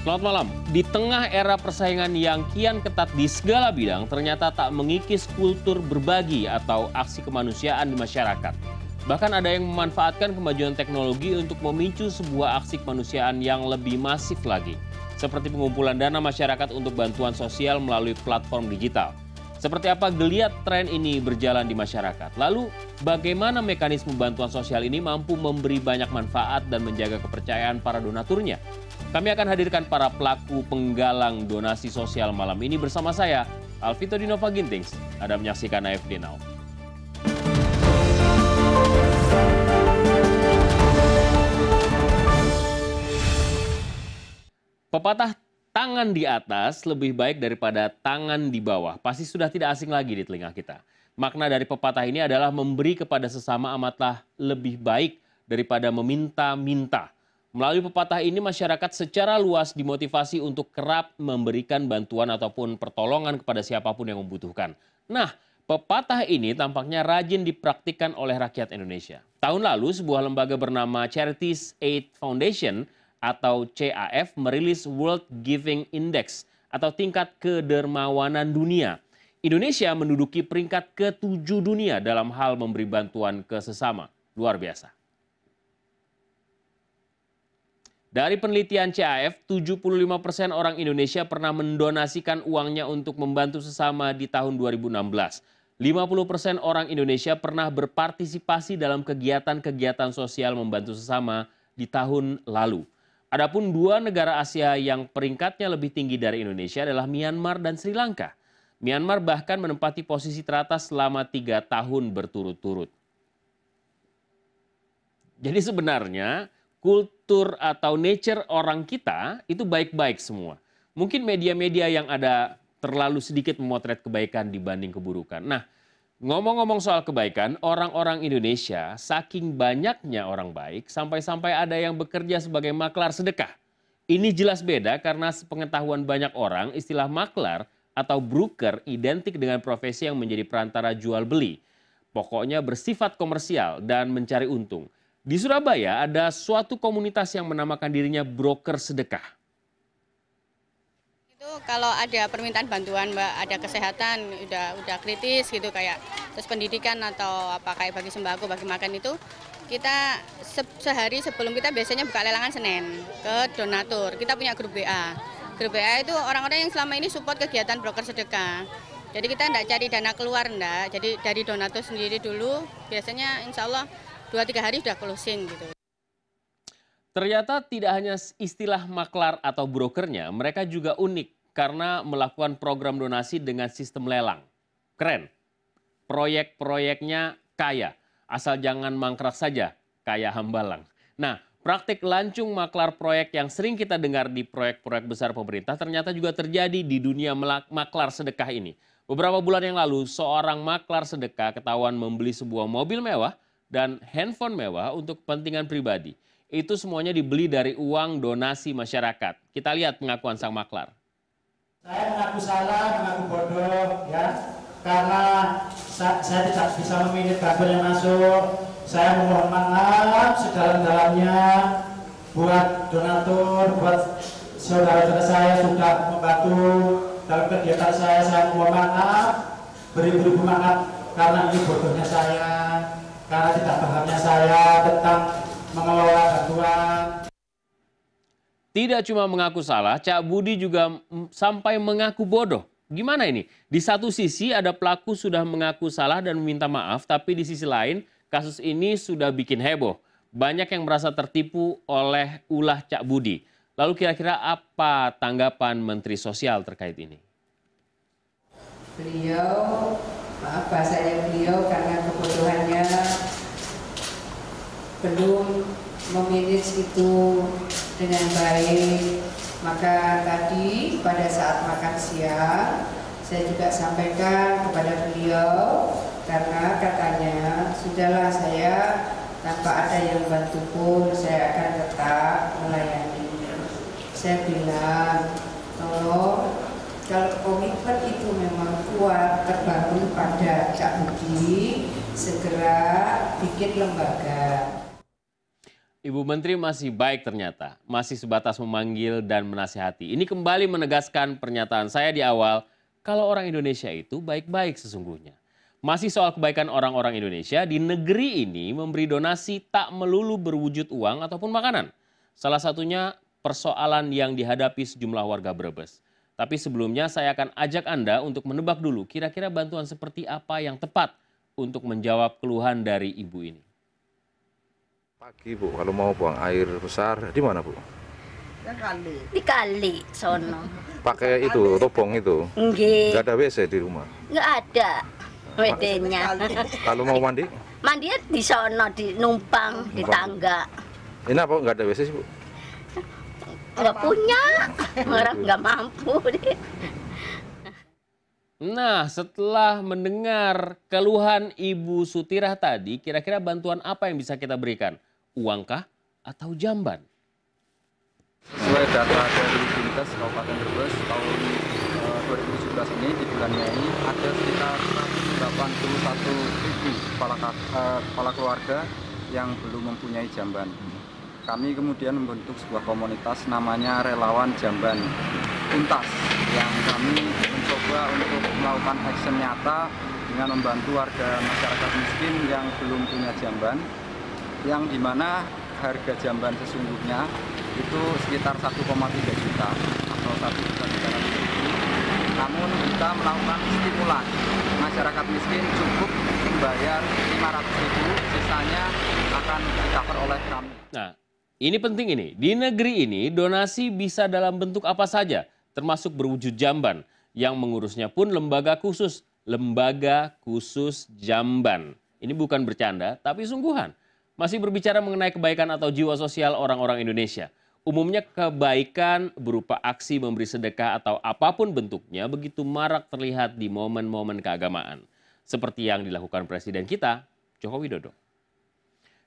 Selamat malam. Di tengah era persaingan yang kian ketat di segala bidang, ternyata tak mengikis kultur berbagi atau aksi kemanusiaan di masyarakat. Bahkan ada yang memanfaatkan kemajuan teknologi untuk memicu sebuah aksi kemanusiaan yang lebih masif lagi. Seperti pengumpulan dana masyarakat untuk bantuan sosial melalui platform digital. Seperti apa geliat tren ini berjalan di masyarakat? Lalu, bagaimana mekanisme bantuan sosial ini mampu memberi banyak manfaat dan menjaga kepercayaan para donaturnya? Kami akan hadirkan para pelaku penggalang donasi sosial malam ini bersama saya, Alvito Dinova Gintings. Anda menyaksikan AFD Now. Pepatah tangan di atas lebih baik daripada tangan di bawah. Pasti sudah tidak asing lagi di telinga kita. Makna dari pepatah ini adalah memberi kepada sesama amatlah lebih baik daripada meminta-minta. Melalui pepatah ini masyarakat secara luas dimotivasi untuk kerap memberikan bantuan ataupun pertolongan kepada siapapun yang membutuhkan. Nah, pepatah ini tampaknya rajin dipraktikkan oleh rakyat Indonesia. Tahun lalu sebuah lembaga bernama Charities Aid Foundation atau CAF merilis World Giving Index atau tingkat kedermawanan dunia. Indonesia menduduki peringkat ke-7 dunia dalam hal memberi bantuan ke sesama. Luar biasa. Dari penelitian CAF, 75% orang Indonesia pernah mendonasikan uangnya untuk membantu sesama di tahun 2016. 50% orang Indonesia pernah berpartisipasi dalam kegiatan-kegiatan sosial membantu sesama di tahun lalu. Adapun dua negara Asia yang peringkatnya lebih tinggi dari Indonesia adalah Myanmar dan Sri Lanka. Myanmar bahkan menempati posisi teratas selama 3 tahun berturut-turut. Jadi sebenarnya kultur atau nature orang kita itu baik-baik semua. Mungkin media-media yang ada terlalu sedikit memotret kebaikan dibanding keburukan. Nah, ngomong-ngomong soal kebaikan, orang-orang Indonesia saking banyaknya orang baik sampai-sampai ada yang bekerja sebagai maklar sedekah. Ini jelas beda karena sepengetahuan banyak orang istilah maklar atau broker identik dengan profesi yang menjadi perantara jual beli. Pokoknya bersifat komersial dan mencari untung. Di Surabaya ada suatu komunitas yang menamakan dirinya broker sedekah. Itu kalau ada permintaan bantuan, Mbak, ada kesehatan udah kritis gitu kayak terus pendidikan atau apa kayak bagi sembako, bagi makan itu kita sehari sebelum kita biasanya buka lelangan Senin ke donatur. Kita punya grup WA. Grup WA itu orang-orang yang selama ini support kegiatan broker sedekah. Jadi kita enggak cari dana keluar enggak. Jadi dari donatur sendiri dulu biasanya insya Allah 2-3 hari sudah closing gitu. Ternyata tidak hanya istilah maklar atau brokernya, mereka juga unik karena melakukan program donasi dengan sistem lelang. Keren. Proyek-proyeknya kaya, asal jangan mangkrak saja, kayak Hambalang. Nah, praktik lancung maklar proyek yang sering kita dengar di proyek-proyek besar pemerintah ternyata juga terjadi di dunia maklar sedekah ini. Beberapa bulan yang lalu, seorang maklar sedekah ketahuan membeli sebuah mobil mewah dan handphone mewah untuk kepentingan pribadi. Itu semuanya dibeli dari uang donasi masyarakat. Kita lihat pengakuan sang maklar. Saya mengaku salah, mengaku bodoh, ya, karena saya tidak bisa memilih bantuan yang masuk. Saya memohon maaf sedalam-dalamnya buat donatur, buat saudara-saudara saya sudah membantu dalam kegiatan saya. Saya memohon maaf, beribu-ribu maaf karena ini bodohnya saya. Karena tidak pahamnya saya tentang mengelola bantuan. Tidak cuma mengaku salah, Cak Budi juga sampai mengaku bodoh. Gimana ini? Di satu sisi ada pelaku sudah mengaku salah dan meminta maaf, tapi di sisi lain kasus ini sudah bikin heboh. Banyak yang merasa tertipu oleh ulah Cak Budi. Lalu kira-kira apa tanggapan Menteri Sosial terkait ini? Beliau, maaf bahasanya beliau karena kebodohannya belum memanage itu dengan baik. Maka tadi pada saat makan siang saya juga sampaikan kepada beliau karena katanya sudahlah saya tanpa ada yang bantu pun saya akan tetap melayani. Saya bilang tolong kalau komitmen itu memang kuat terbangun pada Cak Budi segera bikin lembaga. Ibu Menteri masih baik ternyata, masih sebatas memanggil dan menasihati. Ini kembali menegaskan pernyataan saya di awal, kalau orang Indonesia itu baik-baik sesungguhnya. Masih soal kebaikan orang-orang Indonesia, di negeri ini memberi donasi tak melulu berwujud uang ataupun makanan. Salah satunya persoalan yang dihadapi sejumlah warga Brebes. Tapi sebelumnya saya akan ajak Anda untuk menebak dulu kira-kira bantuan seperti apa yang tepat untuk menjawab keluhan dari ibu ini. Pagi Bu, kalau mau buang air besar di mana Bu? Di kali sono. Pakai itu, tobong itu? Nggih. Nggak ada WC di rumah? Nggak ada WC-nya. Kalau mau mandi? Mandi di sono, di numpang, di tangga. Ini apa nggak ada WC sih Bu? Nggak punya, orang nggak mampu deh. Nah, setelah mendengar keluhan Ibu Sutirah tadi, kira-kira bantuan apa yang bisa kita berikan? Uangkah atau jamban? Sesuai data dari Dinkes Kabupaten Brebes tahun 2017 ini di bulan Mei ada sekitar 81.000 kepala keluarga yang belum mempunyai jamban. Kami kemudian membentuk sebuah komunitas namanya Relawan Jamban Tuntas yang kami mencoba untuk melakukan action nyata dengan membantu warga masyarakat miskin yang belum punya jamban, yang dimana harga jamban sesungguhnya itu sekitar 1,3 juta atau 1.300.000. Namun kita melakukan stimulan masyarakat miskin cukup membayar 500.000, sisanya akan di-cover oleh kami. Nah, ini penting ini. Di negeri ini donasi bisa dalam bentuk apa saja, termasuk berwujud jamban. Yang mengurusnya pun lembaga khusus jamban. Ini bukan bercanda, tapi sungguhan. Masih berbicara mengenai kebaikan atau jiwa sosial orang-orang Indonesia. Umumnya kebaikan berupa aksi memberi sedekah atau apapun bentuknya begitu marak terlihat di momen-momen keagamaan. Seperti yang dilakukan Presiden kita, Joko Widodo.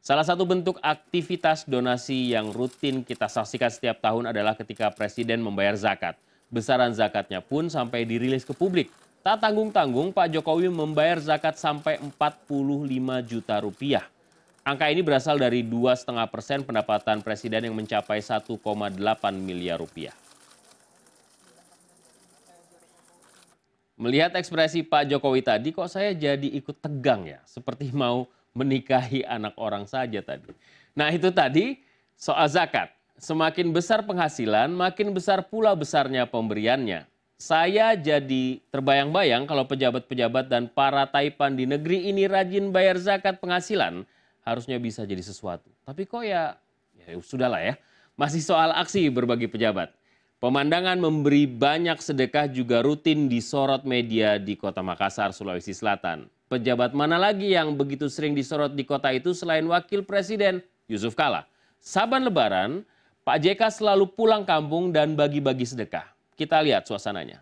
Salah satu bentuk aktivitas donasi yang rutin kita saksikan setiap tahun adalah ketika Presiden membayar zakat. Besaran zakatnya pun sampai dirilis ke publik. Tak tanggung-tanggung Pak Jokowi membayar zakat sampai 45 juta rupiah. Angka ini berasal dari 2,5% pendapatan Presiden yang mencapai 1,8 miliar rupiah. Melihat ekspresi Pak Jokowi tadi kok saya jadi ikut tegang ya. Seperti mau menikahi anak orang saja tadi. Nah itu tadi soal zakat. Semakin besar penghasilan, makin besar pula besarnya pemberiannya. Saya jadi terbayang-bayang kalau pejabat-pejabat dan para taipan di negeri ini rajin bayar zakat penghasilan, harusnya bisa jadi sesuatu. Tapi kok ya sudahlah ya. Masih soal aksi berbagi pejabat. Pemandangan memberi banyak sedekah juga rutin disorot media di Kota Makassar, Sulawesi Selatan. Pejabat mana lagi yang begitu sering disorot di kota itu selain Wakil Presiden Yusuf Kala? Saban Lebaran, Pak JK selalu pulang kampung dan bagi-bagi sedekah. Kita lihat suasananya.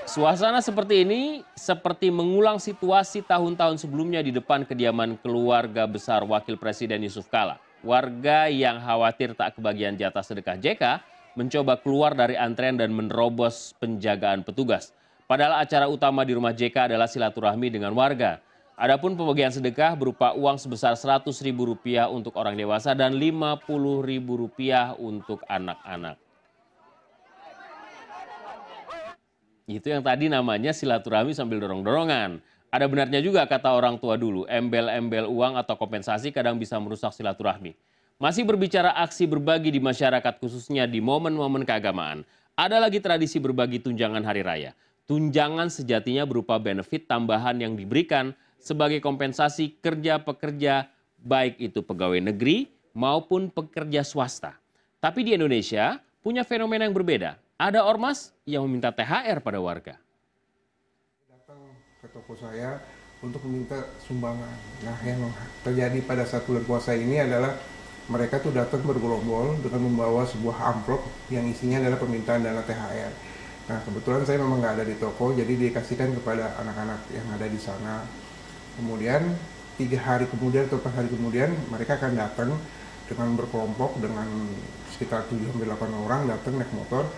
Suasana seperti ini seperti mengulang situasi tahun-tahun sebelumnya di depan kediaman keluarga besar Wakil Presiden Yusuf Kala. Warga yang khawatir tak kebagian jatah sedekah JK mencoba keluar dari antrean dan menerobos penjagaan petugas. Padahal acara utama di rumah JK adalah silaturahmi dengan warga. Adapun pembagian sedekah berupa uang sebesar Rp100.000 untuk orang dewasa dan Rp50.000 untuk anak-anak. Itu yang tadi namanya silaturahmi sambil dorong-dorongan. Ada benarnya juga kata orang tua dulu, embel-embel uang atau kompensasi kadang bisa merusak silaturahmi. Masih berbicara aksi berbagi di masyarakat khususnya di momen-momen keagamaan. Ada lagi tradisi berbagi tunjangan hari raya. Tunjangan sejatinya berupa benefit tambahan yang diberikan sebagai kompensasi kerja pekerja baik itu pegawai negeri maupun pekerja swasta. Tapi di Indonesia punya fenomena yang berbeda. Ada ormas yang meminta THR pada warga. Datang ke toko saya untuk meminta sumbangan. Nah, yang terjadi pada saat bulan puasa ini adalah mereka tuh datang bergerombol dengan membawa sebuah amplop yang isinya adalah permintaan dana THR. Nah, kebetulan saya memang nggak ada di toko, jadi dikasihkan kepada anak-anak yang ada di sana. Kemudian 3 hari kemudian atau 4 hari kemudian mereka akan datang dengan berkelompok dengan sekitar 7-8 orang datang naik motor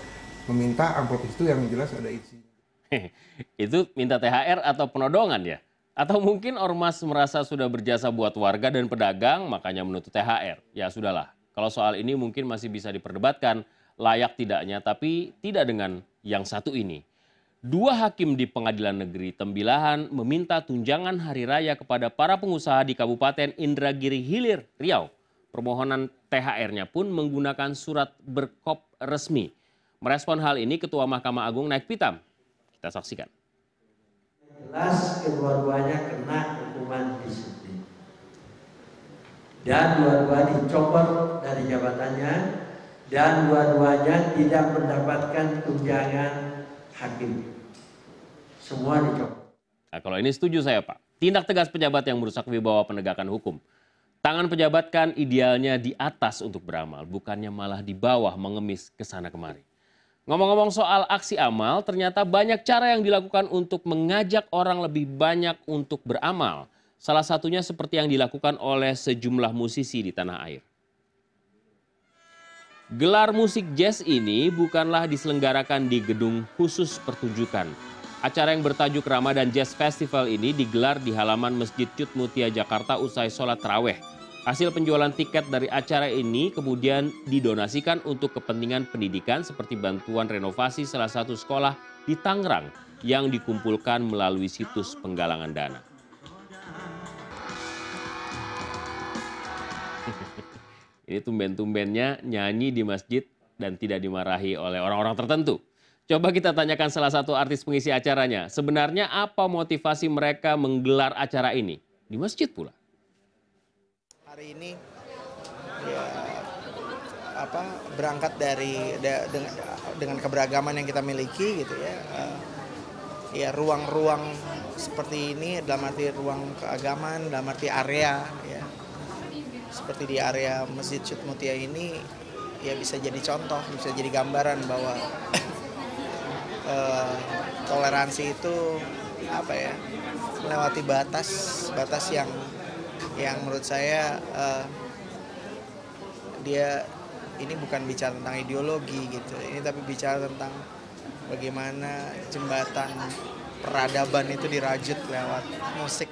meminta amplop itu yang jelas ada isinya. Itu minta THR atau penodongan ya? Atau mungkin ormas merasa sudah berjasa buat warga dan pedagang makanya menuntut THR? Ya sudahlah, kalau soal ini mungkin masih bisa diperdebatkan layak tidaknya, tapi tidak dengan yang satu ini. Dua hakim di Pengadilan Negeri Tembilahan meminta tunjangan hari raya kepada para pengusaha di Kabupaten Indragiri Hilir, Riau. Permohonan THR-nya pun menggunakan surat berkop resmi. Merespon hal ini, Ketua Mahkamah Agung naik pitam. Kita saksikan. Jelas kedua-duanya kena hukuman disiplin. Dan dua-dua dicopot dari jabatannya. Dan dua-duanya tidak mendapatkan tunjangan hakim. Semua dicopot. Nah, kalau ini setuju saya, Pak. Tindak tegas pejabat yang merusak wibawa penegakan hukum. Tangan pejabat kan idealnya di atas untuk beramal, bukannya malah di bawah mengemis ke sana kemari. Ngomong-ngomong soal aksi amal, ternyata banyak cara yang dilakukan untuk mengajak orang lebih banyak untuk beramal. Salah satunya seperti yang dilakukan oleh sejumlah musisi di tanah air. Gelar musik jazz ini bukanlah diselenggarakan di gedung khusus pertunjukan. Acara yang bertajuk Ramadan Jazz Festival ini digelar di halaman Masjid Cud Mutia Jakarta usai sholat taraweh. Hasil penjualan tiket dari acara ini kemudian didonasikan untuk kepentingan pendidikan seperti bantuan renovasi salah satu sekolah di Tangerang yang dikumpulkan melalui situs penggalangan dana. Ini tumben-tumbennya nyanyi di masjid dan tidak dimarahi oleh orang-orang tertentu. Coba kita tanyakan salah satu artis pengisi acaranya. Sebenarnya apa motivasi mereka menggelar acara ini? Di masjid pula. Hari ini ya berangkat dari dengan keberagaman yang kita miliki gitu ya. Ya ruang-ruang seperti ini dalam arti ruang keagamaan, dalam arti area ya. Seperti di area Masjid Cud Mutia ini ya bisa jadi contoh, bisa jadi gambaran bahwa toleransi itu melewati batas yang menurut saya dia ini bukan bicara tentang ideologi gitu, ini tapi bicara tentang bagaimana jembatan peradaban itu dirajut lewat musik.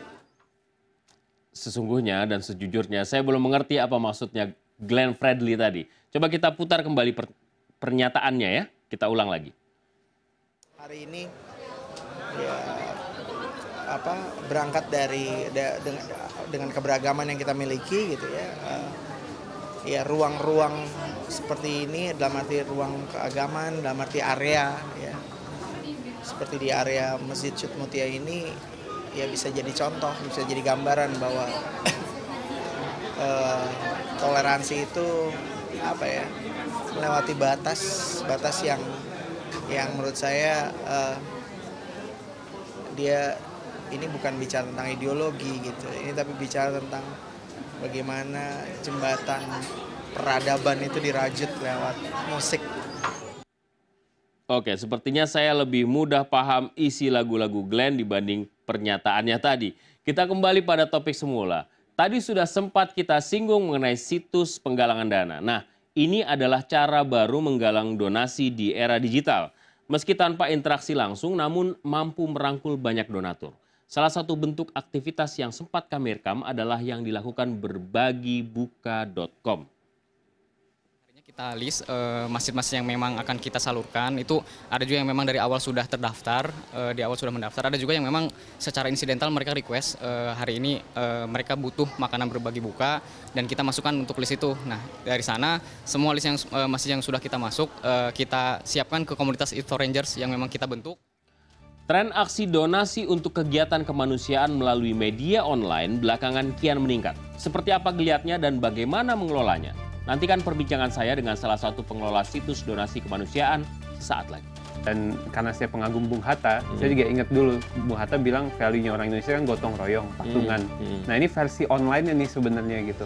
Sesungguhnya dan sejujurnya saya belum mengerti apa maksudnya Glenn Fredly tadi. Coba kita putar kembali pernyataannya ya, kita ulang lagi. Hari ini ya berangkat dari dengan keberagaman yang kita miliki gitu ya. Ya ruang-ruang seperti ini dalam arti ruang keagamaan, dalam arti area ya. Seperti di area Masjid Cud Mutia ini ya bisa jadi contoh, bisa jadi gambaran bahwa toleransi itu melewati batas yang menurut saya dia ini bukan bicara tentang ideologi gitu, ini tapi bicara tentang bagaimana jembatan peradaban itu dirajut lewat musik. Oke, sepertinya saya lebih mudah paham isi lagu-lagu Glenn dibanding pernyataannya tadi. Kita kembali pada topik semula. Tadi sudah sempat kita singgung mengenai situs penggalangan dana. Nah, ini adalah cara baru menggalang donasi di era digital. Meski tanpa interaksi langsung, namun mampu merangkul banyak donatur. Salah satu bentuk aktivitas yang sempat kami rekam adalah yang dilakukan berbagibuka.com. Kita list masjid-masjid yang memang akan kita salurkan, itu ada juga yang memang dari awal sudah terdaftar, ada juga yang memang secara insidental mereka request hari ini mereka butuh makanan berbagi buka dan kita masukkan untuk list itu. Nah dari sana semua list yang masjid yang sudah kita masuk kita siapkan ke komunitas Iftar Rangers yang memang kita bentuk. Tren aksi donasi untuk kegiatan kemanusiaan melalui media online belakangan kian meningkat. Seperti apa geliatnya dan bagaimana mengelolanya? Nantikan perbincangan saya dengan salah satu pengelola situs donasi kemanusiaan sesaat lagi. Dan karena saya pengagum Bung Hatta, saya juga ingat dulu Bung Hatta bilang value-nya orang Indonesia kan gotong royong, patungan. Nah ini versi online ini sebenarnya gitu.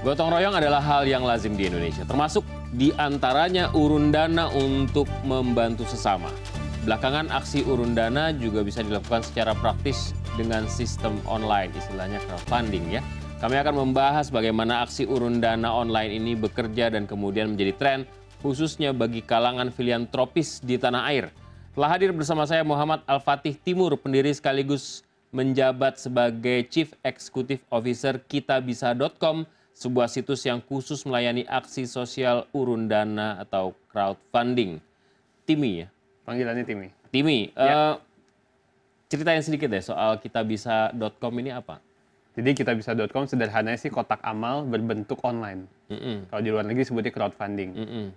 Gotong royong adalah hal yang lazim di Indonesia, termasuk di antaranya urun dana untuk membantu sesama. Belakangan aksi urun dana juga bisa dilakukan secara praktis dengan sistem online, istilahnya crowdfunding ya. Kami akan membahas bagaimana aksi urun dana online ini bekerja dan kemudian menjadi tren, khususnya bagi kalangan filantropis di tanah air. Telah hadir bersama saya Muhammad Al-Fatih Timur, pendiri sekaligus menjabat sebagai Chief Executive Officer kitabisa.com, sebuah situs yang khusus melayani aksi sosial urun dana atau crowdfunding. Timi ya? Panggilannya Timi. Timi, ceritain sedikit deh soal kitabisa.com ini apa? Jadi kitabisa.com sederhananya sih kotak amal berbentuk online. Kalau di luar negeri sebutnya crowdfunding.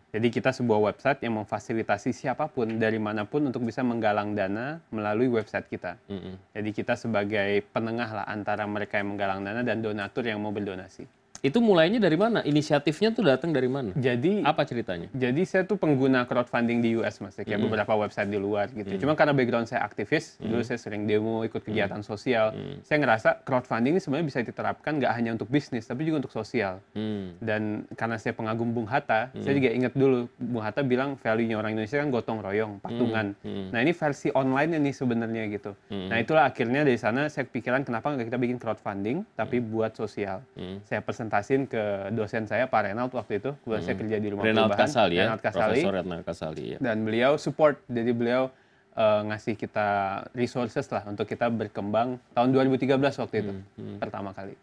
Jadi kita sebuah website yang memfasilitasi siapapun dari manapun untuk bisa menggalang dana melalui website kita. Jadi kita sebagai penengah lah antara mereka yang menggalang dana dan donatur yang mau berdonasi. Itu mulainya dari mana? Inisiatifnya tuh datang dari mana? Jadi apa ceritanya? Jadi saya tuh pengguna crowdfunding di US Mas, kayak beberapa website di luar gitu. Cuma karena background saya aktivis, dulu saya sering demo, ikut kegiatan sosial. Saya ngerasa crowdfunding ini sebenarnya bisa diterapkan nggak hanya untuk bisnis, tapi juga untuk sosial. Dan karena saya pengagum Bung Hatta, saya juga ingat dulu Bung Hatta bilang value-nya orang Indonesia kan gotong royong, patungan. Nah ini versi online ini sebenarnya gitu. Nah itulah akhirnya dari sana saya pikiran kenapa nggak kita bikin crowdfunding, tapi buat sosial. Saya presentasiin ke dosen saya Pak Renald waktu itu, kebetulan saya kerja di rumah Renald perubahan. Kasali ya, Renald Kasali. Profesor Renald Kasali ya. Dan beliau support, jadi beliau ngasih kita resources lah untuk kita berkembang tahun 2013 waktu itu pertama kali.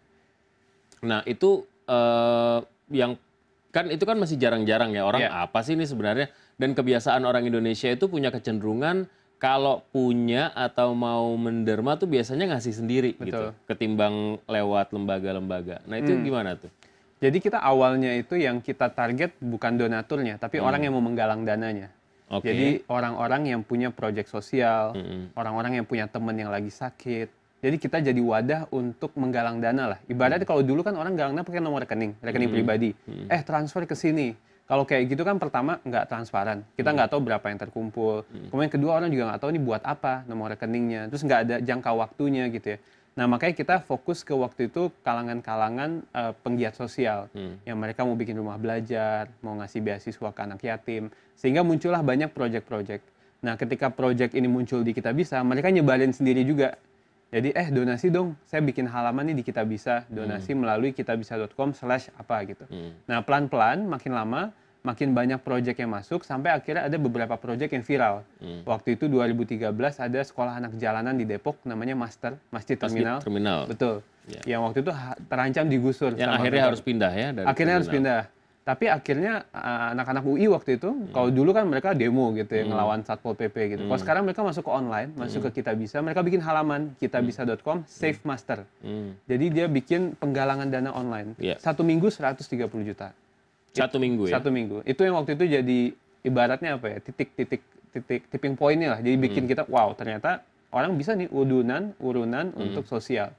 Nah itu yang kan itu kan masih jarang-jarang ya orang apa sih ini sebenarnya, dan kebiasaan orang Indonesia itu punya kecenderungan kalau punya atau mau menderma tuh biasanya ngasih sendiri gitu, ketimbang lewat lembaga-lembaga. Nah itu gimana tuh? Jadi kita awalnya itu yang kita target bukan donaturnya, tapi orang yang mau menggalang dananya. Jadi orang-orang yang punya proyek sosial, orang-orang yang punya teman yang lagi sakit. Jadi kita jadi wadah untuk menggalang dana lah. Ibaratnya kalau dulu kan orang galang dana pakai nomor rekening pribadi. Transfer ke sini. Kalau kayak gitu kan pertama nggak transparan, kita nggak tahu berapa yang terkumpul. Kemudian kedua orang juga nggak tahu ini buat apa nomor rekeningnya, terus nggak ada jangka waktunya gitu ya. Nah makanya kita fokus ke waktu itu kalangan-kalangan penggiat sosial, yang mereka mau bikin rumah belajar, mau ngasih beasiswa ke anak yatim, sehingga muncullah banyak proyek-proyek. Nah ketika proyek ini muncul di Kitabisa, mereka nyebarin sendiri juga. Jadi donasi dong, saya bikin halaman nih di Kitabisa, donasi melalui kitabisa.com/apa gitu. Nah pelan-pelan makin lama makin banyak proyek yang masuk sampai akhirnya ada beberapa proyek yang viral. Waktu itu 2013 ada sekolah anak jalanan di Depok namanya Masjid Terminal. Betul. Yang waktu itu terancam digusur. Yang akhirnya harus pindah ya dari akhirnya harus pindah. Tapi akhirnya anak-anak UI waktu itu, kalau dulu kan mereka demo gitu ya, ngelawan Satpol PP gitu. Kalau sekarang mereka masuk ke online, masuk ke Kitabisa, mereka bikin halaman kitabisa.com Save Master. Jadi dia bikin penggalangan dana online. Satu minggu 130 juta. Satu minggu ya? Satu minggu. Itu yang waktu itu jadi ibaratnya apa ya, tipping point-nya lah. Jadi bikin kita, wow ternyata orang bisa nih urunan untuk sosial.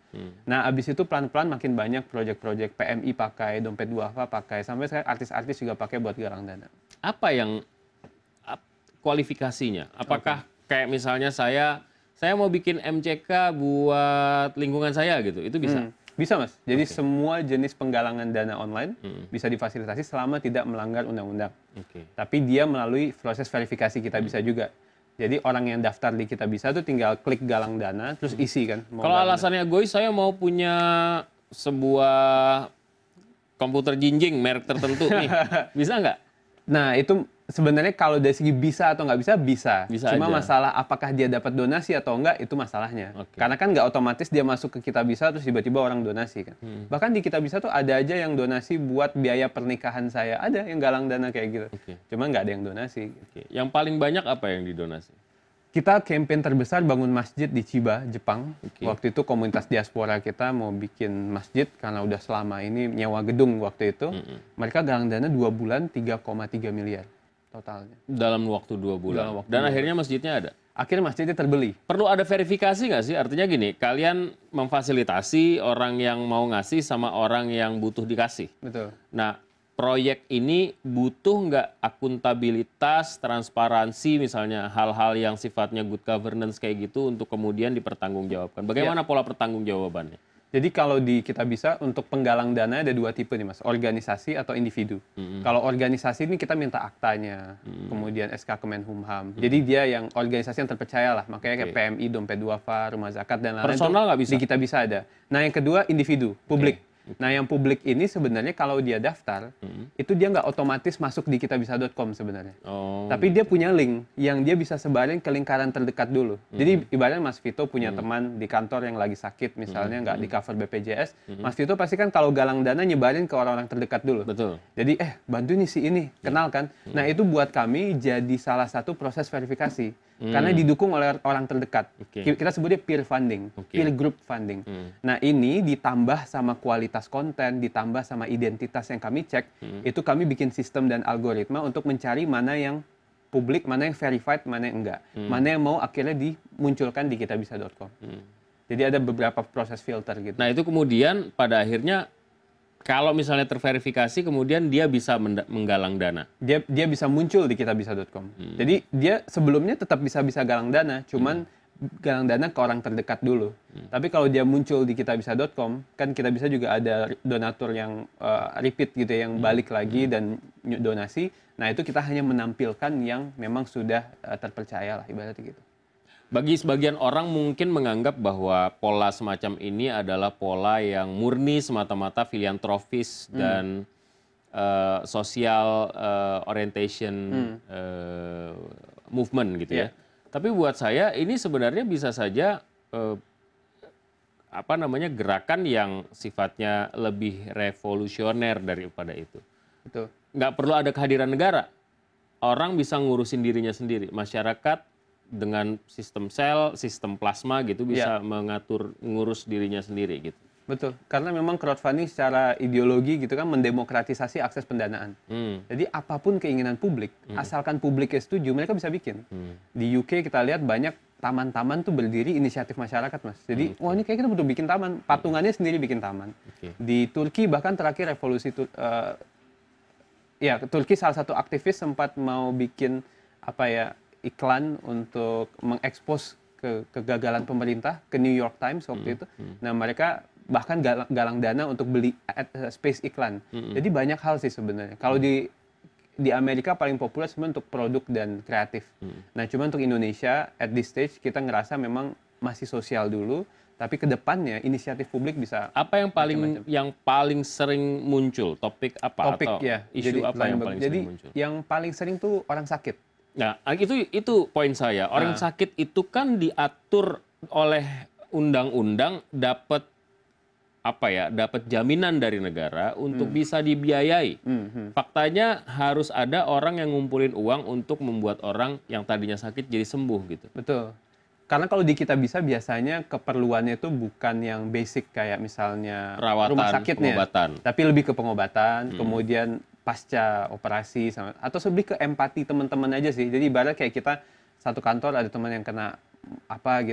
Nah, abis itu pelan-pelan makin banyak proyek-proyek PMI pakai, Dompet Duafa pakai, sampai sekarang artis-artis juga pakai buat galang dana. Apa yang kualifikasinya? Apakah kayak misalnya saya mau bikin MCK buat lingkungan saya gitu, itu bisa? Bisa Mas. Jadi semua jenis penggalangan dana online bisa difasilitasi selama tidak melanggar undang-undang. Tapi dia melalui proses verifikasi kita bisa juga. Jadi orang yang daftar di Kitabisa tuh tinggal klik galang dana, terus isi kan. Kalau alasannya egois, saya mau punya sebuah komputer jinjing merek tertentu nih, bisa nggak? Nah itu sebenarnya kalau dari segi bisa atau nggak bisa. Cuma aja. masalah apakah dia dapat donasi atau enggak, itu masalahnya. Karena kan nggak otomatis dia masuk ke Kitabisa terus tiba-tiba orang donasi kan. Bahkan di Kitabisa tuh ada aja yang donasi buat biaya pernikahan saya, ada yang galang dana kayak gitu. Cuma nggak ada yang donasi. Yang paling banyak apa yang didonasi? Kita campaign terbesar bangun masjid di Chiba, Jepang. Waktu itu komunitas diaspora kita mau bikin masjid karena udah selama ini nyewa gedung waktu itu. Mereka galang dana 2 bulan 3,3 miliar totalnya. Dalam waktu 2 bulan. Dan akhirnya masjidnya ada? Akhirnya masjidnya terbeli. Perlu ada verifikasi nggak sih? Artinya gini, kalian memfasilitasi orang yang mau ngasih sama orang yang butuh dikasih. Betul. Nah, proyek ini butuh nggak akuntabilitas, transparansi, misalnya hal-hal yang sifatnya good governance kayak gitu untuk kemudian dipertanggungjawabkan. Bagaimana pola pertanggungjawabannya? Jadi kalau di Kitabisa untuk penggalang dana ada 2 tipe nih Mas, organisasi atau individu. Kalau organisasi ini kita minta aktanya, kemudian SK Kemenkumham. Jadi dia yang organisasi yang terpercaya lah, makanya kayak PMI, Dompet Duafa, Rumah Zakat dan lain-lain. Personal nggak bisa? Di Kitabisa ada. Nah yang kedua individu, publik. Nah yang publik ini sebenarnya kalau dia daftar, itu dia nggak otomatis masuk di kitabisa.com sebenarnya. Tapi dia punya link yang dia bisa sebarin ke lingkaran terdekat dulu. Jadi ibaratnya Mas Vito punya teman di kantor yang lagi sakit, misalnya nggak di cover BPJS, Mas Vito pasti kan kalau galang dana nyebarin ke orang-orang terdekat dulu. Betul. Jadi bantu nih si ini, kenal kan. Nah itu buat kami jadi salah satu proses verifikasi. Karena didukung oleh orang terdekat. Kita sebutnya peer funding, peer group funding. Nah ini ditambah sama kualitas konten, ditambah sama identitas yang kami cek, itu kami bikin sistem dan algoritma untuk mencari mana yang publik, mana yang verified, mana yang enggak. Mana yang mau akhirnya dimunculkan di kitabisa.com. Jadi ada beberapa proses filter gitu. Nah itu kemudian pada akhirnya kalau misalnya terverifikasi, kemudian dia bisa menggalang dana. Dia bisa muncul di kitabisa.com. Jadi dia sebelumnya tetap bisa galang dana, cuman galang dana ke orang terdekat dulu. Tapi kalau dia muncul di kitabisa.com, kan Kitabisa juga ada donatur yang repeat gitu ya, yang balik lagi dan donasi. Nah itu kita hanya menampilkan yang memang sudah terpercaya lah ibaratnya gitu. Bagi sebagian orang mungkin menganggap bahwa pola semacam ini adalah pola yang murni semata-mata filiantropis dan social orientation movement gitu ya. Tapi buat saya ini sebenarnya bisa saja gerakan yang sifatnya lebih revolusioner daripada itu. Betul. Nggak perlu ada kehadiran negara. Orang bisa ngurusin dirinya sendiri. Masyarakat dengan sistem sel, sistem plasma gitu bisa ngurus dirinya sendiri gitu. Betul, karena memang crowdfunding secara ideologi gitu kan mendemokratisasi akses pendanaan. Jadi apapun keinginan publik, asalkan publiknya setuju, mereka bisa bikin. Di UK kita lihat banyak taman-taman tuh berdiri inisiatif masyarakat Mas. Jadi wah ini kayak kita butuh bikin taman, patungannya sendiri bikin taman. Di Turki bahkan terakhir revolusi Turki salah satu aktivis sempat mau bikin iklan untuk mengekspos kegagalan pemerintah ke New York Times waktu itu. Nah mereka bahkan galang dana untuk beli space iklan. Jadi banyak hal sih sebenarnya. Kalau di Amerika paling populer sebenarnya untuk produk dan kreatif. Nah cuma untuk Indonesia at this stage kita ngerasa memang masih sosial dulu. Tapi ke depannya inisiatif publik bisa. Apa yang paling sering muncul? Topik apa? Topik atau isu apa yang paling sering muncul? Yang paling sering tuh orang sakit. Nah, itu poin saya. Orang sakit itu kan diatur oleh undang-undang dapat jaminan dari negara untuk bisa dibiayai. Faktanya harus ada orang yang ngumpulin uang untuk membuat orang yang tadinya sakit jadi sembuh gitu. Betul. Karena kalau di Kitabisa biasanya keperluannya itu bukan yang basic kayak misalnya perawatan, rumah sakitnya, pengobatan. Tapi lebih ke pengobatan, kemudian pasca operasi atau lebih ke empati teman-teman aja sih. Jadi ibarat kayak kita satu kantor ada teman yang kena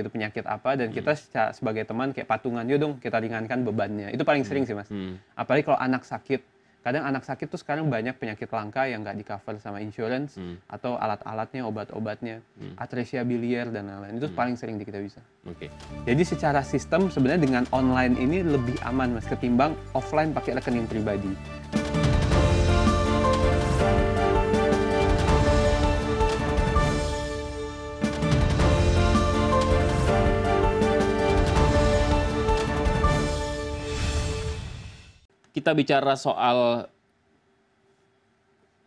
penyakit apa dan kita sebagai teman kayak patungan, yuk dong kita ringankan bebannya. Itu paling sering sih Mas. Apalagi kalau anak sakit. Kadang anak sakit tuh sekarang banyak penyakit langka yang nggak di-cover sama insurance atau alat-alatnya, obat-obatnya, atresia biliar dan lain-lain. Itu paling sering di Kitabisa. Jadi secara sistem sebenarnya dengan online ini lebih aman Mas ketimbang offline pakai rekening pribadi. Kita bicara soal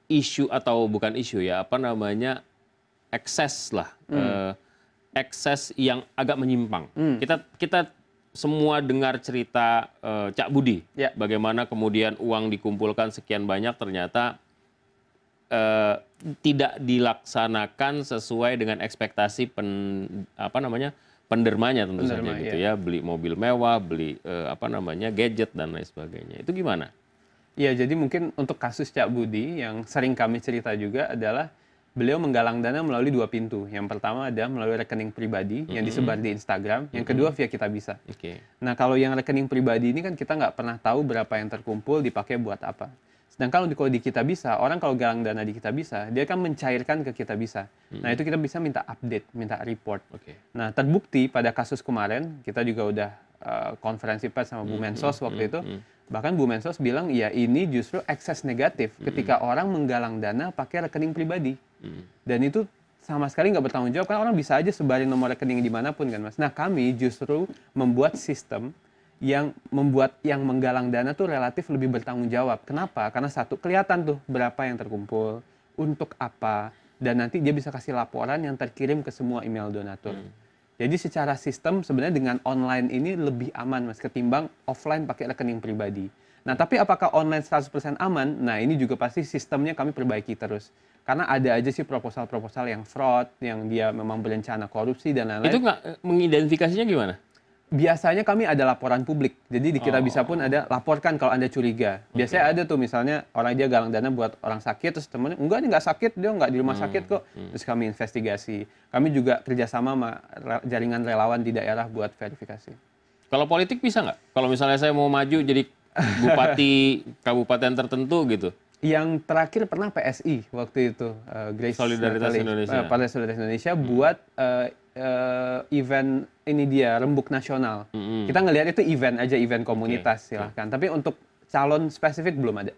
isu atau bukan isu ya, ekses lah, ekses yang agak menyimpang. Kita semua dengar cerita Cak Budi, bagaimana kemudian uang dikumpulkan sekian banyak ternyata tidak dilaksanakan sesuai dengan ekspektasi pendermanya tentu saja gitu ya, beli mobil mewah, beli gadget dan lain sebagainya. Itu gimana? Ya, jadi mungkin untuk kasus Cak Budi yang sering kami cerita juga adalah beliau menggalang dana melalui 2 pintu. Yang pertama ada melalui rekening pribadi yang disebar di Instagram, yang kedua via Kitabisa. Nah, kalau yang rekening pribadi ini kan kita nggak pernah tahu berapa yang terkumpul dipakai buat apa. Sedangkan kalau di Kitabisa, orang kalau galang dana di Kitabisa, dia kan mencairkan ke Kitabisa. Nah, itu kita bisa minta update, minta report. Nah, terbukti pada kasus kemarin, kita juga udah konferensi pers sama Bu Mensos waktu itu. Bahkan Bu Mensos bilang ya ini justru ekses negatif ketika orang menggalang dana pakai rekening pribadi. Dan itu sama sekali nggak bertanggung jawab, kan orang bisa aja sebarin nomor rekening dimanapun kan Mas. Nah kami justru membuat sistem yang membuat yang menggalang dana tuh relatif lebih bertanggung jawab. Kenapa? Karena satu, kelihatan tuh berapa yang terkumpul, untuk apa, dan nanti dia bisa kasih laporan yang terkirim ke semua email donatur. Jadi secara sistem sebenarnya dengan online ini lebih aman Mas ketimbang offline pakai rekening pribadi. Nah tapi apakah online 100% aman? Nah ini juga pasti sistemnya kami perbaiki terus. Karena ada aja sih proposal-proposal yang fraud, yang dia memang berencana korupsi dan lain-lain. Itu nggak mengidentifikasinya gimana? Biasanya kami ada laporan publik. Jadi di Kita Bisa pun ada laporkan kalau Anda curiga. Biasanya ada tuh misalnya orang dia galang dana buat orang sakit, terus temennya, enggak dia nggak sakit, dia nggak di rumah sakit kok. Terus kami investigasi. Kami juga kerjasama sama jaringan relawan di daerah buat verifikasi. Kalau politik bisa nggak? Kalau misalnya saya mau maju jadi bupati kabupaten tertentu gitu? Yang terakhir pernah PSI waktu itu, Grace Solidaritas Indonesia. Partai Solidaritas Indonesia buat event ini dia Rembuk Nasional. Kita ngelihat itu event aja, event komunitas silahkan. Tapi untuk calon spesifik belum ada.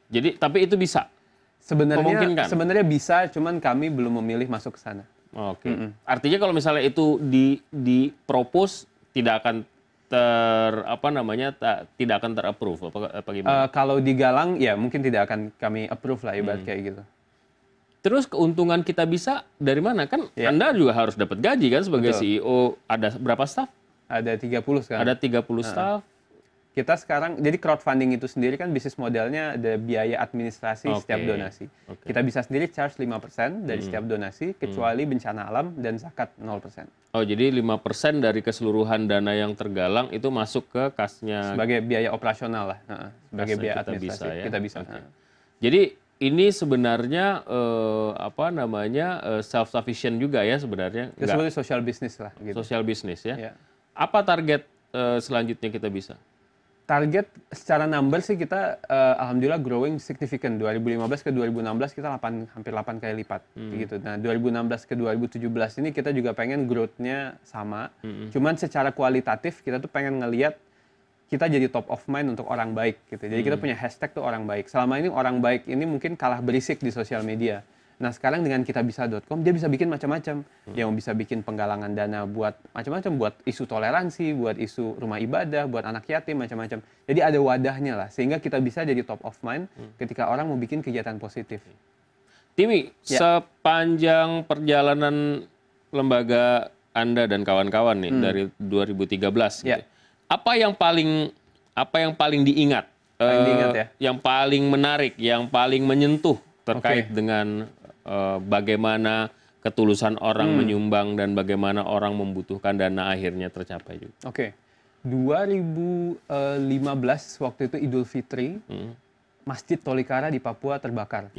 Jadi tapi itu bisa? Sebenarnya bisa, cuman kami belum memilih masuk ke sana. Artinya kalau misalnya itu di-propose tidak akan tidak akan ter-approve apa gimana? Kalau digalang ya mungkin tidak akan kami approve lah ibarat kayak gitu. Terus keuntungan Kita Bisa dari mana? Kan Anda juga harus dapat gaji kan sebagai CEO. Ada berapa staff? Ada 30 sekarang. Ada 30 staff. Kita sekarang, jadi crowdfunding itu sendiri kan bisnis modelnya ada biaya administrasi setiap donasi. Kita Bisa sendiri charge 5% dari setiap donasi, kecuali bencana alam dan zakat 0%. Oh, jadi 5% dari keseluruhan dana yang tergalang itu masuk ke kasnya. Sebagai biaya operasional lah, sebagai biaya administrasi. Kita Bisa. Jadi ini sebenarnya self-sufficient juga ya sebenarnya. Itu sebenarnya social business lah. Gitu. Social business ya. Apa target selanjutnya Kita Bisa? Target secara number sih kita alhamdulillah growing significant. 2015 ke 2016 kita hampir 8 kali lipat gitu. Nah, 2016 ke 2017 ini kita juga pengen growth-nya sama. Cuman secara kualitatif kita tuh pengen ngelihat kita jadi top of mind untuk orang baik gitu. Jadi kita punya hashtag tuh orang baik. Selama ini orang baik ini mungkin kalah berisik di sosial media. Nah, sekarang dengan kitabisa.com dia bisa bikin macam-macam. Dia mau bisa bikin penggalangan dana buat macam-macam, buat isu toleransi, buat isu rumah ibadah, buat anak yatim, macam-macam. Jadi ada wadahnya lah, sehingga kita bisa jadi top of mind ketika orang mau bikin kegiatan positif. Timi, sepanjang perjalanan lembaga Anda dan kawan-kawan nih dari 2013 gitu. Apa yang paling diingat? Yang paling menarik, yang paling menyentuh terkait dengan bagaimana ketulusan orang menyumbang dan bagaimana orang membutuhkan dana akhirnya tercapai juga. 2015 waktu itu Idul Fitri, Masjid Tolikara di Papua terbakar.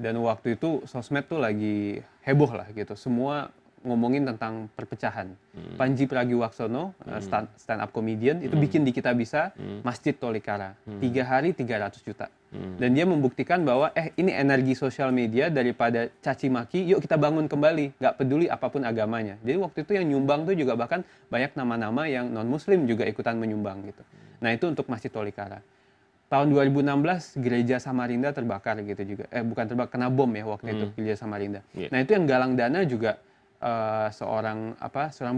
Dan waktu itu sosmed tuh lagi heboh lah gitu. Semua ngomongin tentang perpecahan. Panji Pragiwaksono, stand up comedian, itu bikin di Kita Bisa Masjid Tolikara. 3 hari 300 juta. Dan dia membuktikan bahwa ini energi sosial media daripada caci maki, yuk kita bangun kembali, nggak peduli apapun agamanya. Jadi waktu itu yang nyumbang tuh juga bahkan banyak nama-nama yang non muslim juga ikutan menyumbang gitu. Nah itu untuk Masjid Tolikara. Tahun 2016 gereja Samarinda terbakar gitu juga. Bukan terbakar, kena bom ya waktu itu gereja Samarinda. Nah itu yang galang dana juga seorang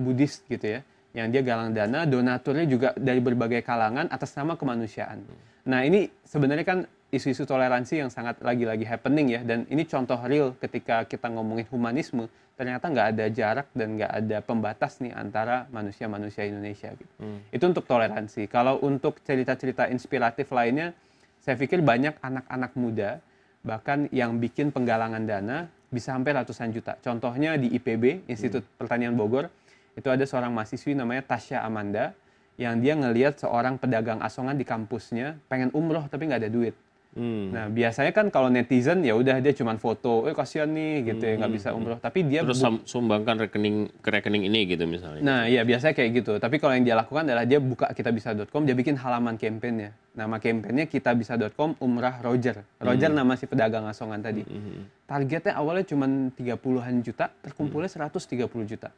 Buddhis gitu ya, yang dia galang dana, donaturnya juga dari berbagai kalangan atas nama kemanusiaan. Nah ini sebenarnya kan isu-isu toleransi yang sangat lagi-lagi happening ya, dan ini contoh real ketika kita ngomongin humanisme, ternyata nggak ada jarak dan nggak ada pembatas nih antara manusia-manusia Indonesia gitu. Itu untuk toleransi. Kalau untuk cerita-cerita inspiratif lainnya, saya pikir banyak anak-anak muda bahkan yang bikin penggalangan dana bisa sampai ratusan juta. Contohnya di IPB, Institut Pertanian Bogor, itu ada seorang mahasiswi namanya Tasya Amanda, yang dia ngelihat seorang pedagang asongan di kampusnya pengen umroh tapi nggak ada duit. Nah biasanya kan kalau netizen ya udah dia cuma foto, kasihan nih gitu ya nggak bisa umroh. Tapi dia terus sumbangkan ke rekening ini gitu misalnya. Nah iya biasanya kayak gitu. Tapi kalau yang dia lakukan adalah dia buka kitabisa.com, dia bikin halaman kampanye. Nama kampanye kitabisa.com Umrah Roger. Roger nama si pedagang asongan tadi. Targetnya awalnya cuma 30-an juta, terkumpulnya 130 juta.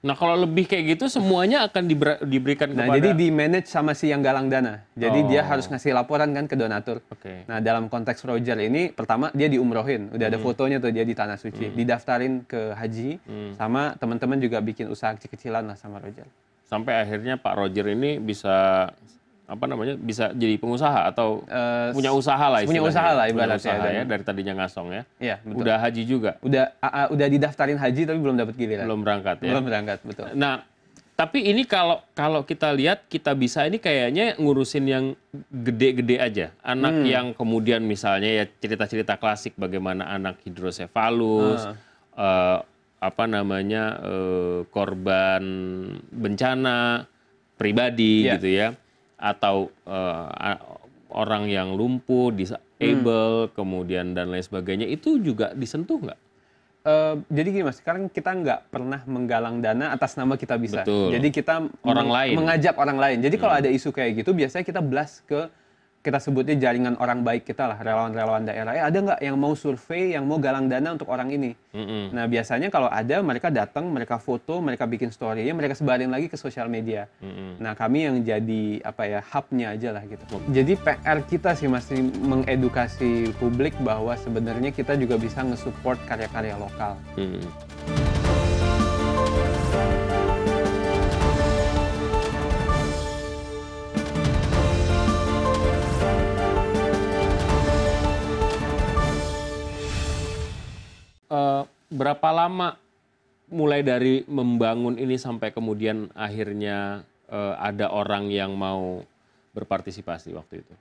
Nah kalau lebih kayak gitu semuanya akan diberikan Nah kepada... jadi di manage sama si yang galang dana. Jadi dia harus ngasih laporan kan ke donatur. Nah dalam konteks Roger ini, pertama dia diumrohin, udah ada fotonya tuh dia di Tanah Suci, didaftarin ke haji, sama teman-teman juga bikin usaha kecil-kecilan lah sama Roger. Sampai akhirnya Pak Roger ini bisa bisa jadi pengusaha atau punya usaha lah istilahnya. Punya usaha lah ibaratnya. Punya usaha ya, dari tadinya ngasong ya. Iya, betul. Udah haji juga. Udah didaftarin haji tapi belum dapat giliran. Belum berangkat ya. Belum berangkat, betul. Nah, tapi ini kalau kita lihat kita bisa ini kayaknya ngurusin yang gede-gede aja. Anak yang kemudian misalnya ya cerita-cerita klasik bagaimana anak hidrosefalus, korban bencana pribadi gitu ya. Atau orang yang lumpuh, disable, kemudian dan lain sebagainya, itu juga disentuh nggak? Jadi gini Mas, sekarang kita nggak pernah menggalang dana atas nama kita bisa. Betul. Jadi kita lain. mengajak orang lain. Jadi kalau ada isu kayak gitu, biasanya kita blast ke, kita sebutnya jaringan orang baik kita lah, relawan-relawan daerah. Ada nggak yang mau survei, yang mau galang dana untuk orang ini? Nah biasanya kalau ada, mereka datang, mereka foto, mereka bikin story-nya, mereka sebarin lagi ke sosial media. Nah kami yang jadi hub-nya aja lah gitu. Jadi PR kita sih masih mengedukasi publik bahwa sebenarnya kita juga bisa nge-support karya-karya lokal. Berapa lama mulai dari membangun ini sampai kemudian akhirnya ada orang yang mau berpartisipasi waktu itu?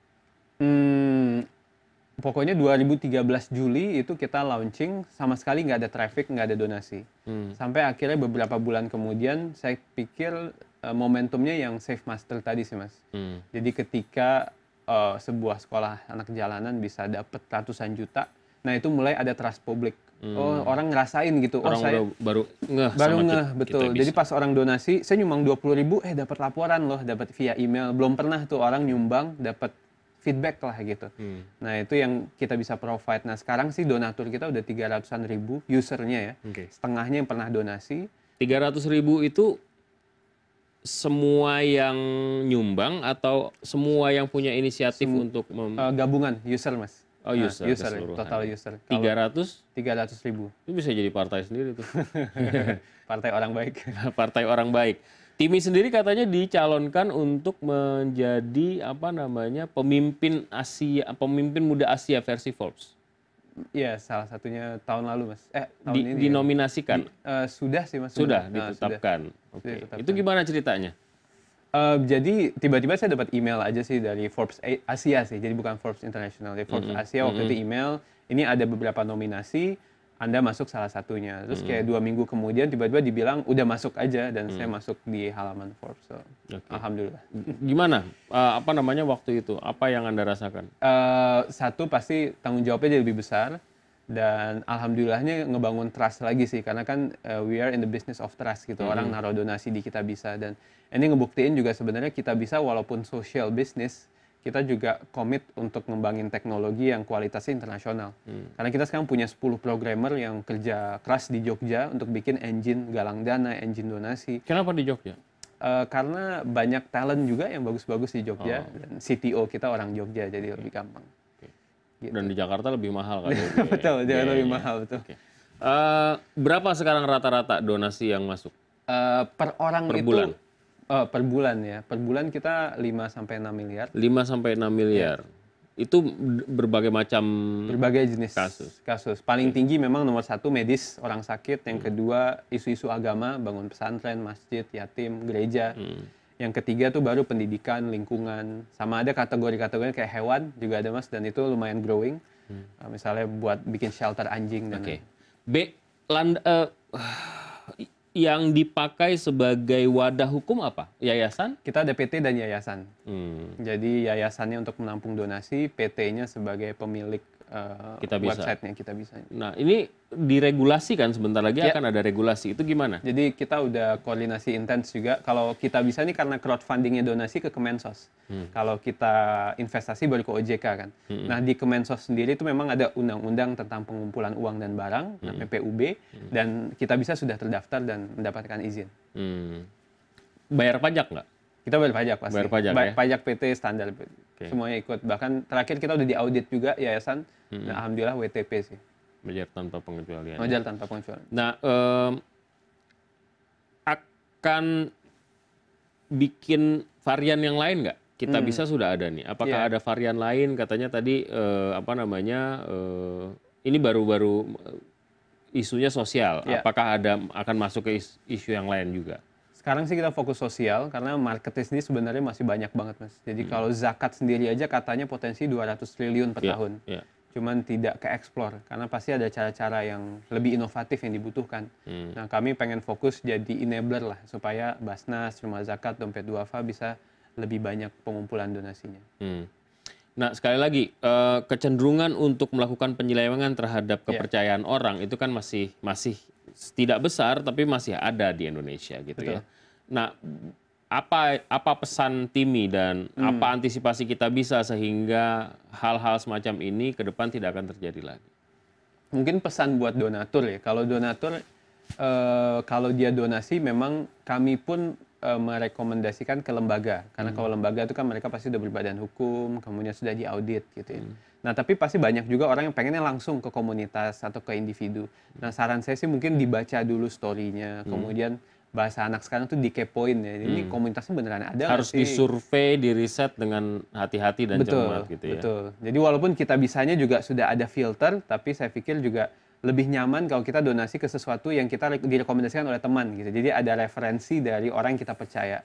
Pokoknya 2013 Juli itu kita launching, sama sekali nggak ada traffic, nggak ada donasi. Sampai akhirnya beberapa bulan kemudian saya pikir momentumnya yang Safe Master tadi sih Mas. Jadi ketika sebuah sekolah anak jalanan bisa dapat ratusan juta, nah itu mulai ada trust publik. Oh orang ngerasain gitu. Orang saya baru ngeh baru sama ngeh, betul. Jadi pas orang donasi, saya nyumbang 20.000, dapat laporan loh, dapat via email. Belum pernah tuh orang nyumbang dapat feedback lah gitu. Nah itu yang kita bisa provide. Nah sekarang sih donatur kita udah 300-an ribu usernya ya. Setengahnya yang pernah donasi. 300.000 itu semua yang nyumbang atau semua yang punya inisiatif untuk gabungan user Mas. Oh user total user. 300.000. Itu bisa jadi partai sendiri tuh. Partai orang baik. Partai orang baik. Timi sendiri katanya dicalonkan untuk menjadi pemimpin muda Asia versi Forbes. Iya, salah satunya tahun lalu Mas. Tahun ini dinominasikan. Sudah sih Mas. Sudah ditetapkan. Oke. Itu gimana ceritanya? Jadi tiba-tiba saya dapat email aja sih dari Forbes Asia sih, jadi bukan Forbes International, dari Forbes Asia waktu itu email, ini ada beberapa nominasi, Anda masuk salah satunya. Terus kayak 2 minggu kemudian tiba-tiba dibilang udah masuk aja dan saya masuk di halaman Forbes. So, alhamdulillah. Gimana? Waktu itu? Apa yang Anda rasakan? Satu pasti tanggung jawabnya jadi lebih besar. Dan alhamdulillahnya ngebangun trust lagi sih, karena kan we are in the business of trust gitu. Orang naruh donasi di kita bisa, dan ini ngebuktiin juga sebenarnya kita bisa walaupun social business, kita juga komit untuk ngembangin teknologi yang kualitasnya internasional. Karena kita sekarang punya 10 programmer yang kerja keras di Jogja untuk bikin engine galang dana, engine donasi. Kenapa di Jogja? Karena banyak talent juga yang bagus-bagus di Jogja, dan CTO kita orang Jogja, jadi lebih gampang. Gitu. Dan di Jakarta lebih mahal kan? Betul, Jakarta lebih mahal betul. Berapa sekarang rata-rata donasi yang masuk? Per orang per itu bulan? Per bulan ya. Per bulan kita 5-6 miliar. 5-6 miliar. Itu berbagai macam jenis kasus. Paling tinggi memang nomor 1 medis, orang sakit. Yang kedua isu-isu agama, bangun pesantren, masjid, yatim, gereja. Yang ketiga tuh baru pendidikan, lingkungan, sama ada kategori-kategori kayak hewan juga ada Mas, dan itu lumayan growing. Misalnya buat bikin shelter anjing dan yang dipakai sebagai wadah hukum apa? Yayasan? Kita ada PT dan yayasan. Jadi yayasannya untuk menampung donasi, PT-nya sebagai pemilik websitenya Kita Bisa. Nah, ini diregulasi kan sebentar lagi akan ada regulasi. Itu gimana? Jadi kita udah koordinasi intens juga. Kalau Kita Bisa ini karena crowdfundingnya donasi ke Kemensos. Kalau kita investasi baru ke OJK kan. Nah, di Kemensos sendiri itu memang ada undang-undang tentang pengumpulan uang dan barang, PPUB, dan Kita Bisa sudah terdaftar dan mendapatkan izin. Bayar pajak nggak? Kita bayar pajak pasti. Bayar pajak, ya? Pajak PT standar. Semuanya ikut. Bahkan terakhir kita udah diaudit juga yayasan. Nah, alhamdulillah WTP sih. Wajar tanpa pengecualian. Wajar tanpa pengecualian. Nah, akan bikin varian yang lain nggak? Kita Bisa sudah ada nih. Apakah ada varian lain? Katanya tadi ini baru-baru isunya sosial. Apakah akan masuk ke isu yang lain juga? Sekarang sih kita fokus sosial karena marketnya sendiri sebenarnya masih banyak banget, Mas. Jadi kalau zakat sendiri aja katanya potensi 200 triliun per tahun. Cuman tidak ke-explore karena pasti ada cara-cara yang lebih inovatif yang dibutuhkan. Nah, kami pengen fokus jadi enabler lah supaya Basnas, Rumah Zakat, Dompet Duafa bisa lebih banyak pengumpulan donasinya. Nah, sekali lagi, kecenderungan untuk melakukan penyelewengan terhadap kepercayaan orang itu kan masih tidak besar, tapi masih ada di Indonesia gitu. Betul. Ya. Nah, apa pesan Timi dan apa antisipasi Kita Bisa sehingga hal-hal semacam ini ke depan tidak akan terjadi lagi? Mungkin pesan buat donatur ya. Kalau donatur, kalau dia donasi memang kami pun merekomendasikan ke lembaga. Karena kalau lembaga itu kan mereka pasti sudah berbadan hukum, kemudian sudah diaudit gitu ya. Nah, tapi pasti banyak juga orang yang pengennya langsung ke komunitas atau ke individu. Nah, saran saya sih mungkin dibaca dulu story-nya, kemudian bahasa anak sekarang tuh dikepoin ya. Ini komunitasnya beneran ada. Harus disurvei, diriset dengan hati-hati dan cermat gitu ya. Betul. Jadi walaupun Kita Bisanya juga sudah ada filter, tapi saya pikir juga lebih nyaman kalau kita donasi ke sesuatu yang kita direkomendasikan oleh teman gitu. Jadi ada referensi dari orang yang kita percaya.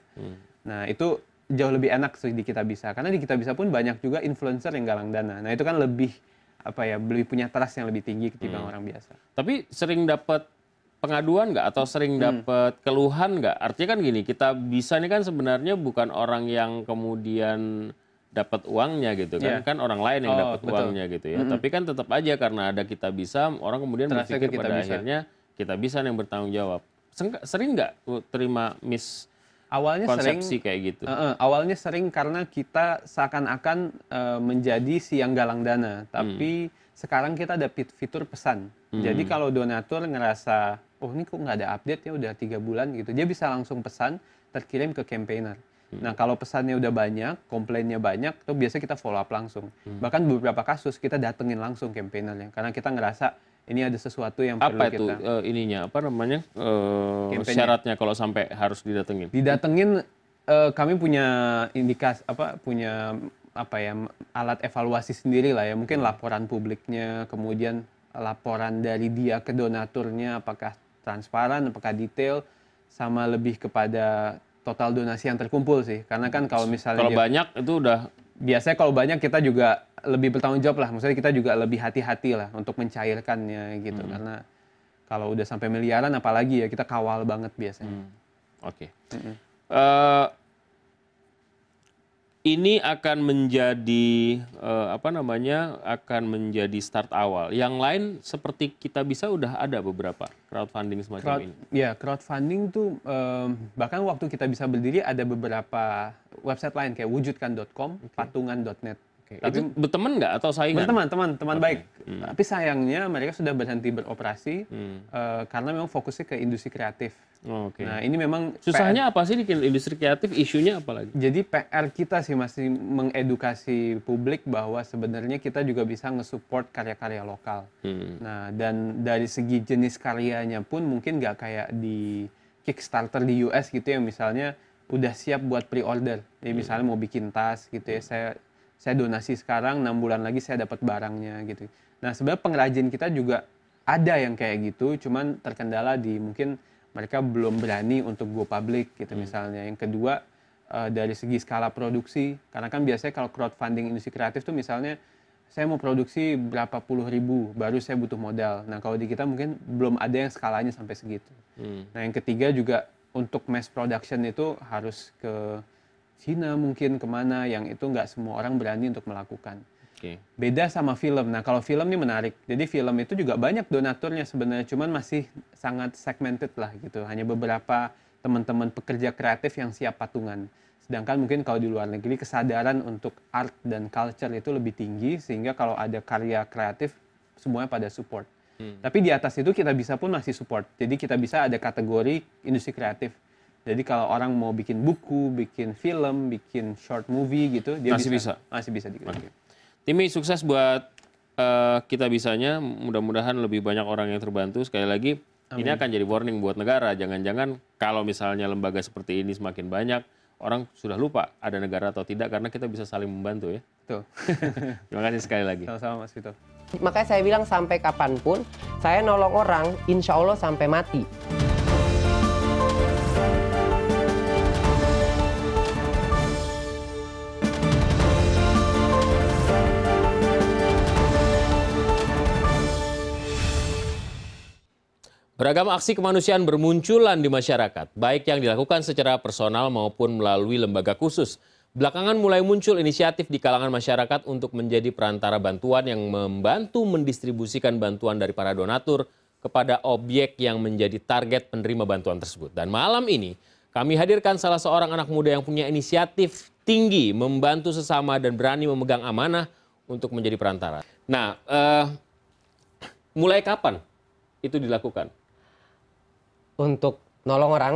Nah, itu jauh lebih enak sih di Kita Bisa. Karena di Kita Bisa pun banyak juga influencer yang galang dana. Nah, itu kan lebih lebih punya trust yang lebih tinggi ketimbang orang biasa. Tapi sering dapat pengaduan nggak atau sering dapat keluhan nggak? Artinya kan gini, Kita Bisa ini kan sebenarnya bukan orang yang kemudian dapat uangnya gitu kan, kan orang lain yang dapat uangnya gitu ya. Tapi kan tetap aja karena ada Kita Bisa, orang kemudian berpikir pada akhirnya Kita Bisa yang bertanggung jawab. Sering nggak terima konsepsi kayak gitu? Awalnya sering karena kita seakan-akan menjadi si yang galang dana, tapi sekarang kita ada fitur pesan. Jadi kalau donatur ngerasa, oh ini kok nggak ada update ya udah 3 bulan gitu, dia bisa langsung pesan terkirim ke campaigner. Nah, kalau pesannya udah banyak, komplainnya banyak, itu biasanya kita follow up langsung. Bahkan beberapa kasus kita datengin langsung campaignernya karena kita ngerasa ini ada sesuatu yang perlu kita. Syaratnya kalau sampai harus didatengin? Didatengin, kami punya alat evaluasi sendiri lah ya. Mungkin laporan publiknya, kemudian laporan dari dia ke donaturnya, apakah transparan, apakah detail, sama lebih kepada total donasi yang terkumpul sih. Karena kan kalau misalnya banyak itu udah biasanya kalau banyak kita juga lebih bertanggung jawab lah. Maksudnya kita juga lebih hati-hati lah untuk mencairkannya gitu. Karena kalau udah sampai miliaran apalagi ya kita kawal banget biasanya. Oke. Ini akan menjadi akan menjadi start awal. Yang lain seperti Kita Bisa udah ada beberapa crowdfunding semacam ini. Ya, crowdfunding tuh bahkan waktu Kita Bisa berdiri ada beberapa website lain kayak wujudkan.com, patungan.net. Tapi itu berteman nggak atau saingan? Teman baik. Tapi sayangnya mereka sudah berhenti beroperasi karena memang fokusnya ke industri kreatif. Nah, ini memang susahnya apa sih di industri kreatif? Isunya apa lagi? Jadi PR kita sih masih mengedukasi publik bahwa sebenarnya kita juga bisa nge-support karya-karya lokal. Nah, dan dari segi jenis karyanya pun mungkin nggak kayak di Kickstarter di US gitu ya, misalnya udah siap buat pre-order. Jadi misalnya mau bikin tas gitu ya, saya donasi sekarang, 6 bulan lagi saya dapat barangnya gitu. Nah, sebenarnya pengrajin kita juga ada yang kayak gitu, cuman terkendala di mungkin mereka belum berani untuk go public gitu misalnya. Yang kedua, dari segi skala produksi, karena kan biasanya kalau crowdfunding industri kreatif tuh misalnya saya mau produksi berapa puluh ribu, baru saya butuh modal. Nah, kalau di kita mungkin belum ada yang skalanya sampai segitu. Nah, yang ketiga juga untuk mass production itu harus ke Cina mungkin kemana, yang itu nggak semua orang berani untuk melakukan. Beda sama film. Nah, kalau film ini menarik. Jadi film itu juga banyak donaturnya sebenarnya, cuman masih sangat segmented lah gitu. Hanya beberapa teman-teman pekerja kreatif yang siap patungan. Sedangkan mungkin kalau di luar negeri kesadaran untuk art dan culture itu lebih tinggi, sehingga kalau ada karya kreatif semuanya pada support. Tapi di atas itu kita bisa pun masih support. Jadi kita bisa ada kategori industri kreatif. Jadi kalau orang mau bikin buku, bikin film, bikin short movie gitu, dia masih bisa dikritik. Timi, sukses buat kita bisanya. Mudah-mudahan lebih banyak orang yang terbantu. Sekali lagi, ini akan jadi warning buat negara. Jangan-jangan kalau misalnya lembaga seperti ini semakin banyak, orang sudah lupa ada negara atau tidak karena kita bisa saling membantu ya. Betul. Terima kasih sekali lagi. Sama-sama Mas Vito. Makanya saya bilang sampai kapanpun, saya nolong orang, insya Allah sampai mati. Beragam aksi kemanusiaan bermunculan di masyarakat, baik yang dilakukan secara personal maupun melalui lembaga khusus. Belakangan mulai muncul inisiatif di kalangan masyarakat untuk menjadi perantara bantuan yang membantu mendistribusikan bantuan dari para donatur kepada objek yang menjadi target penerima bantuan tersebut. Dan malam ini kami hadirkan salah seorang anak muda yang punya inisiatif tinggi, membantu sesama dan berani memegang amanah untuk menjadi perantara. Nah, mulai kapan itu dilakukan? Untuk nolong orang.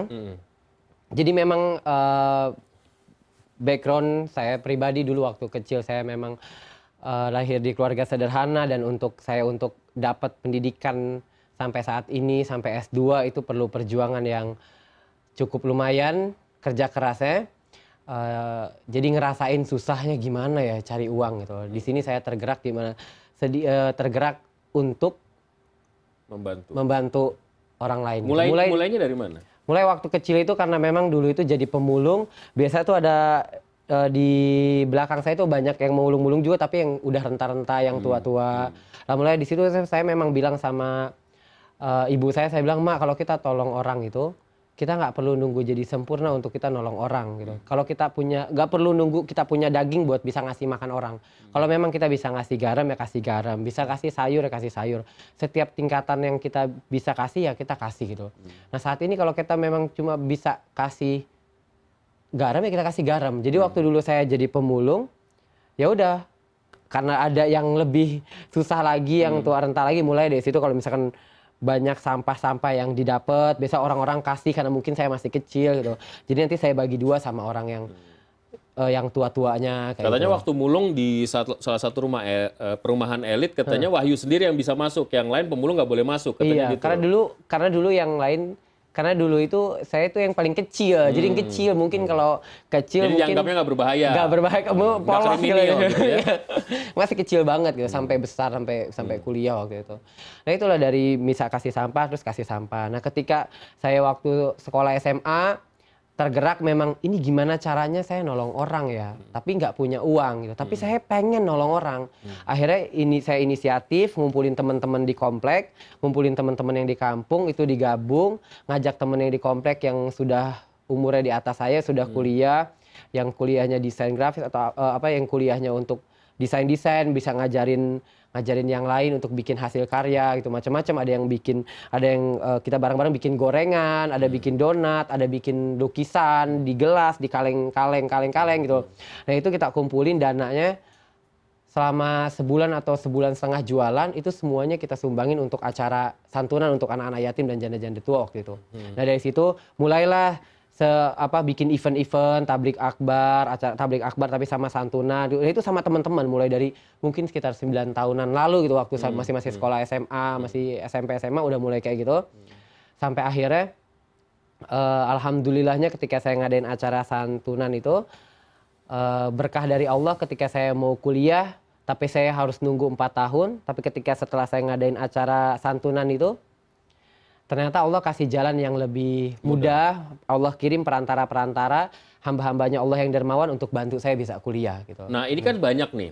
Jadi memang background saya pribadi dulu waktu kecil saya memang lahir di keluarga sederhana, dan untuk dapat pendidikan sampai saat ini sampai S2 itu perlu perjuangan yang cukup lumayan, kerja kerasnya. Jadi ngerasain susahnya gimana ya cari uang gitu. Di sini saya tergerak tergerak untuk membantu orang lain. Mulainya dari mana? Mulai waktu kecil itu karena memang dulu itu jadi pemulung. Biasa tuh ada di belakang saya tuh banyak yang mulung-mulung juga, tapi yang udah renta-renta, yang tua-tua. Nah, mulai di situ saya memang bilang sama ibu saya bilang, "Mak, kalau kita tolong orang itu, kita nggak perlu nunggu jadi sempurna untuk kita nolong orang gitu. Kalau kita nggak perlu nunggu kita punya daging buat bisa ngasih makan orang. Kalau memang kita bisa ngasih garam ya kasih garam, bisa kasih sayur ya kasih sayur. Setiap tingkatan yang kita bisa kasih ya kita kasih gitu. Nah saat ini kalau kita memang cuma bisa kasih garam ya kita kasih garam. Jadi waktu dulu saya jadi pemulung, ya udah karena ada yang lebih susah lagi, yang tua renta lagi, mulai dari situ kalau misalkan banyak sampah-sampah yang didapat, biasa orang-orang kasih karena mungkin saya masih kecil gitu. Jadi nanti saya bagi dua sama orang yang tua-tuanya. Katanya waktu mulung di salah satu perumahan elit, katanya Wahyu sendiri yang bisa masuk, yang lain pemulung nggak boleh masuk. Katanya iya, gitu. karena dulu yang lain. Karena dulu itu saya itu yang paling kecil, jadi yang kecil mungkin kalau kecil jadi mungkin dianggapnya nggak berbahaya. Nggak berbahaya, kamu polos gitu ya. Masih kecil banget gitu, sampai besar sampai kuliah waktu itu. Nah itulah dari misal kasih sampah terus kasih sampah. Nah ketika saya waktu sekolah SMA tergerak memang ini gimana caranya saya nolong orang ya, tapi nggak punya uang gitu. Tapi saya pengen nolong orang. Akhirnya saya inisiatif ngumpulin teman-teman di komplek, ngumpulin teman-teman yang di kampung itu digabung, ngajak teman yang di komplek yang sudah umurnya di atas saya sudah kuliah, yang kuliahnya desain grafis atau yang kuliahnya untuk desain-desain bisa ngajarin yang lain untuk bikin hasil karya gitu, macam-macam. Ada yang kita bareng-bareng bikin gorengan, ada bikin donat, ada bikin lukisan di gelas, di kaleng gitu. Nah itu kita kumpulin dananya selama sebulan atau sebulan setengah jualan, itu semuanya kita sumbangin untuk acara santunan untuk anak-anak yatim dan janda-janda tua waktu itu. Nah dari situ mulailah bikin event-event tablik akbar tapi sama santunan. Itu sama teman-teman mulai dari mungkin sekitar 9 tahunan lalu gitu, waktu masih sekolah SMA, masih SMP SMA udah mulai kayak gitu. Sampai akhirnya alhamdulillahnya ketika saya ngadain acara santunan itu berkah dari Allah ketika saya mau kuliah, tapi saya harus nunggu 4 tahun, tapi setelah saya ngadain acara santunan itu ternyata Allah kasih jalan yang lebih mudah. Allah kirim perantara-perantara, hamba-hambanya Allah yang dermawan untuk bantu saya bisa kuliah gitu. Nah ini kan banyak nih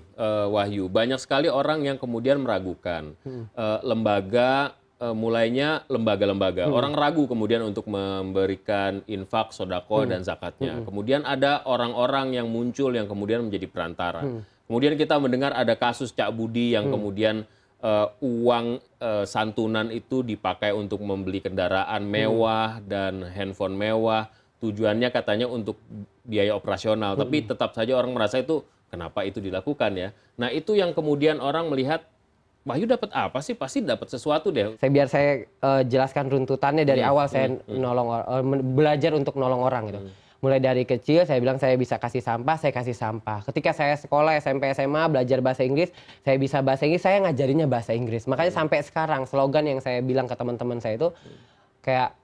Wahyu, banyak sekali orang yang kemudian meragukan lembaga, mulainya lembaga-lembaga. Orang ragu kemudian untuk memberikan infak, sodako dan zakatnya. Kemudian ada orang-orang yang muncul yang kemudian menjadi perantara. Kemudian kita mendengar ada kasus Cak Budi yang kemudian uang santunan itu dipakai untuk membeli kendaraan mewah dan handphone mewah. Tujuannya katanya untuk biaya operasional, tapi tetap saja orang merasa itu kenapa itu dilakukan ya. Nah itu yang kemudian orang melihat, Wahyu dapat apa sih? Pasti dapat sesuatu deh. Biar saya jelaskan runtutannya dari awal saya belajar untuk nolong orang gitu. Mulai dari kecil saya bilang saya bisa kasih sampah, saya kasih sampah. Ketika saya sekolah SMP SMA belajar bahasa Inggris, saya bisa bahasa Inggris, saya ngajarinnya bahasa Inggris. Makanya sampai sekarang slogan yang saya bilang ke teman-teman saya itu kayak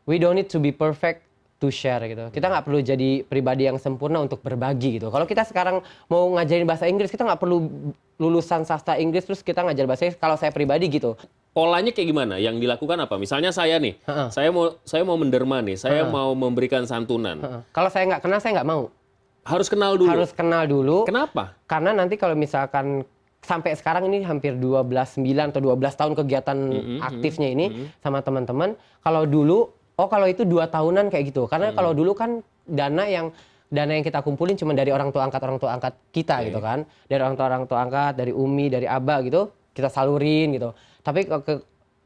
we don't need to be perfect to share gitu. Kita nggak perlu jadi pribadi yang sempurna untuk berbagi gitu. Kalau kita sekarang mau ngajarin bahasa Inggris, kita nggak perlu lulusan sastra Inggris terus kita ngajar bahasa Inggris. Kalau saya pribadi gitu. Polanya kayak gimana? Yang dilakukan apa? Misalnya saya nih, saya mau menderma nih, saya mau memberikan santunan. Kalau saya nggak kenal, saya nggak mau. Harus kenal dulu? Harus kenal dulu. Kenapa? Karena nanti kalau misalkan sampai9 hampir 9 atau 12 tahun kegiatan aktifnya ini sama teman-teman. Kalau dulu, kalau itu 2 tahunan kayak gitu. Karena kalau dulu kan dana yang kita kumpulin cuma dari orang tua angkat kita gitu kan. Dari orang tua angkat, dari Umi, dari Aba gitu, kita salurin gitu. Tapi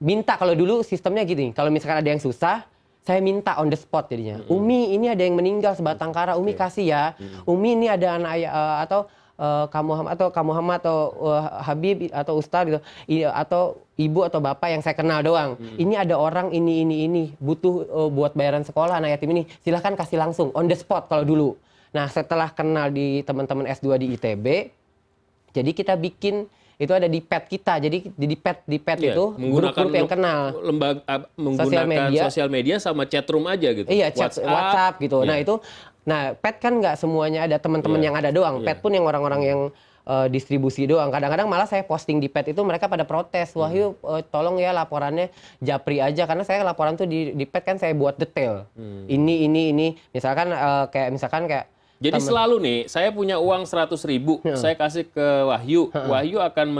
minta kalau dulu sistemnya gini, kalau misalkan ada yang susah, saya minta on the spot jadinya. Umi ini ada yang meninggal sebatang kara, Umi kasih ya. Umi ini ada anak atau Kak Muhammad atau Habib atau Ustaz gitu, atau ibu atau bapak yang saya kenal doang. Ini ada orang ini butuh buat bayaran sekolah anak yatim ini, silahkan kasih langsung on the spot kalau dulu. Nah setelah kenal di teman-teman S2 di ITB, jadi kita bikin itu ada di pet kita, jadi di pet itu grup-grup yang kenal, menggunakan sosial media sama chat room aja gitu. Iya, WhatsApp gitu. Nah pet kan nggak semuanya ada, teman-teman yang ada doang. Pet pun yang orang-orang yang distribusi doang. Kadang-kadang malah saya posting di pet itu mereka pada protes, Wahyu tolong ya laporannya japri aja, karena saya laporan tuh di pet kan saya buat detail. Ini misalkan kayak jadi selalu nih, saya punya uang 100.000, saya kasih ke Wahyu, Wahyu akan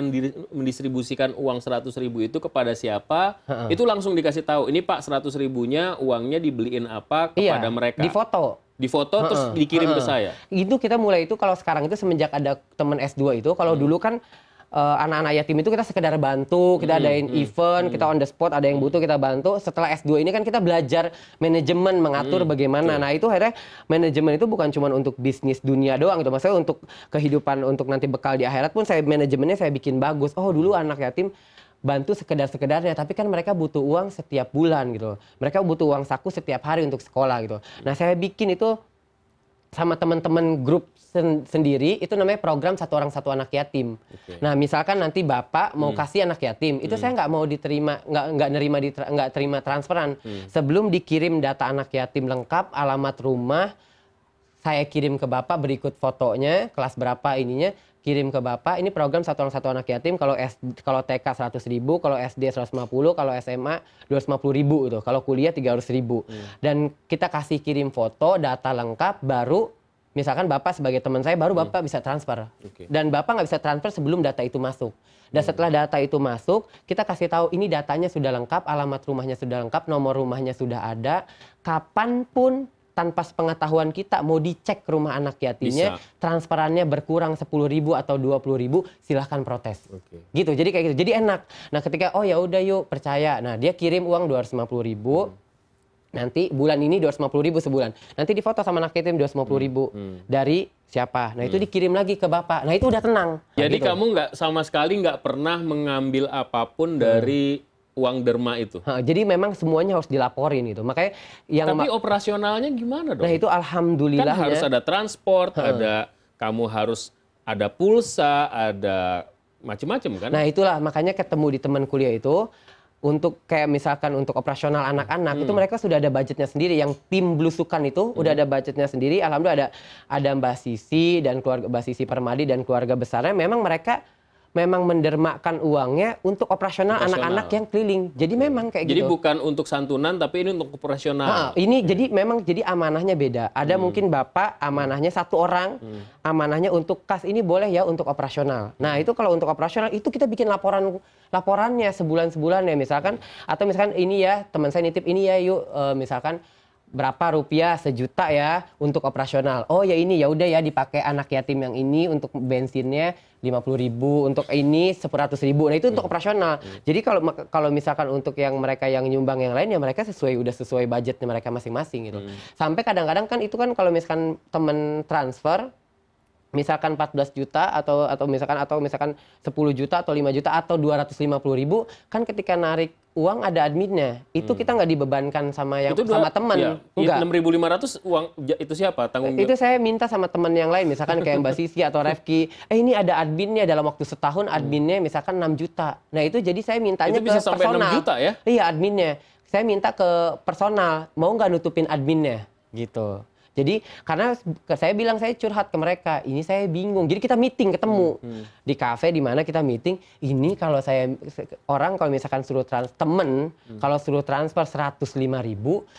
mendistribusikan uang 100.000 itu kepada siapa, itu langsung dikasih tahu, ini Pak 100.000-nya uangnya dibeliin apa kepada mereka. Di foto terus dikirim ke saya. Itu kita mulai itu kalau sekarang itu semenjak ada teman S2 itu, kalau dulu kan anak-anak yatim itu kita sekedar bantu, kita adain event, kita on the spot, ada yang butuh kita bantu. Setelah S2 ini kan kita belajar manajemen, mengatur bagaimana. Nah itu akhirnya manajemen itu bukan cuma untuk bisnis dunia doang gitu. Maksudnya untuk kehidupan, untuk nanti bekal di akhirat pun manajemennya saya bikin bagus. Oh dulu anak yatim bantu sekedar-sekedarnya, tapi kan mereka butuh uang setiap bulan gitu. Mereka butuh uang saku setiap hari untuk sekolah gitu. Nah saya bikin itu sama teman-teman grup sendiri, itu namanya program Satu Orang Satu Anak Yatim. Nah misalkan nanti bapak mau kasih anak yatim, itu saya nggak mau diterima, nggak terima transferan. Sebelum dikirim data anak yatim lengkap, alamat rumah, saya kirim ke bapak berikut fotonya, kelas berapa ininya, kirim ke bapak. Ini program Satu Orang Satu Anak Yatim. Kalau TK 100.000, kalau SD 150, kalau SMA 250.000 itu. Kalau kuliah 300.000. Dan kita kasih kirim foto, data lengkap, baru misalkan bapak sebagai teman saya, baru bapak bisa transfer. Dan bapak nggak bisa transfer sebelum data itu masuk. Dan setelah data itu masuk, kita kasih tahu ini datanya sudah lengkap, alamat rumahnya sudah lengkap, nomor rumahnya sudah ada, kapanpun tanpa sepengetahuan kita mau dicek rumah anak yatimnya, transferannya berkurang 10.000 atau 20.000, silahkan protes. Gitu, jadi kayak gitu, jadi enak. Nah ketika oh ya udah yuk percaya, nah dia kirim uang 250.000, nanti bulan ini 250.000 sebulan, nanti difoto sama anak yatim 250.000 dari siapa, nah itu dikirim lagi ke bapak, nah itu udah tenang. Jadi gitu. Kamu nggak sama sekali nggak pernah mengambil apapun dari uang derma itu. Jadi memang semuanya harus dilaporin gitu. Makanya tapi operasionalnya gimana dong? Nah itu alhamdulillah kan harus ada transport, kamu harus ada pulsa, ada macam-macam kan? Nah itulah makanya ketemu di teman kuliah itu untuk kayak misalkan untuk operasional anak-anak itu mereka sudah ada budgetnya sendiri. Yang tim belusukan itu udah ada budgetnya sendiri. Alhamdulillah ada Mbak Sisi dan keluarga Mbak Sisi Permadi dan keluarga besarnya. Memang mereka mendermakan uangnya untuk operasional anak-anak yang keliling. Jadi memang kayak gitu. Jadi bukan untuk santunan, tapi ini untuk operasional. Ini jadi memang jadi amanahnya beda. Ada mungkin bapak amanahnya 1 orang, amanahnya untuk kas ini boleh ya untuk operasional. Nah itu kalau untuk operasional itu kita bikin laporannya sebulan-sebulan ya misalkan. Atau misalkan ini ya teman saya nitip ini ya yuk misalkan berapa rupiah, 1 juta ya untuk operasional. Oh ya ini ya udah ya dipakai anak yatim yang ini untuk bensinnya 50.000, untuk ini 100.000. Nah itu untuk operasional. Jadi kalau misalkan untuk yang mereka yang nyumbang yang lain ya mereka udah sesuai budgetnya mereka masing-masing gitu. Sampai kadang-kadang kan itu kan kalau misalkan temen transfer misalkan 14 juta atau misalkan 10 juta atau 5 juta atau 250.000, kan ketika narik uang ada adminnya. Itu kita nggak dibebankan sama sama teman. Iya. Enggak. 6.500 uang itu siapa tanggung jawab? Itu saya minta sama teman yang lain, misalkan kayak Mbak Sisi atau Refki, ini ada adminnya dalam waktu setahun adminnya misalkan 6 juta. Nah itu jadi saya mintanya itu bisa ke sampai personal. 6 juta ya? Iya adminnya. Saya minta ke personal, mau nggak nutupin adminnya gitu. Jadi karena saya bilang saya curhat ke mereka, ini saya bingung. Jadi kita meeting ketemu di kafe di mana kita meeting. Ini kalau orang kalau misalkan suruh kalau suruh transfer 105.000,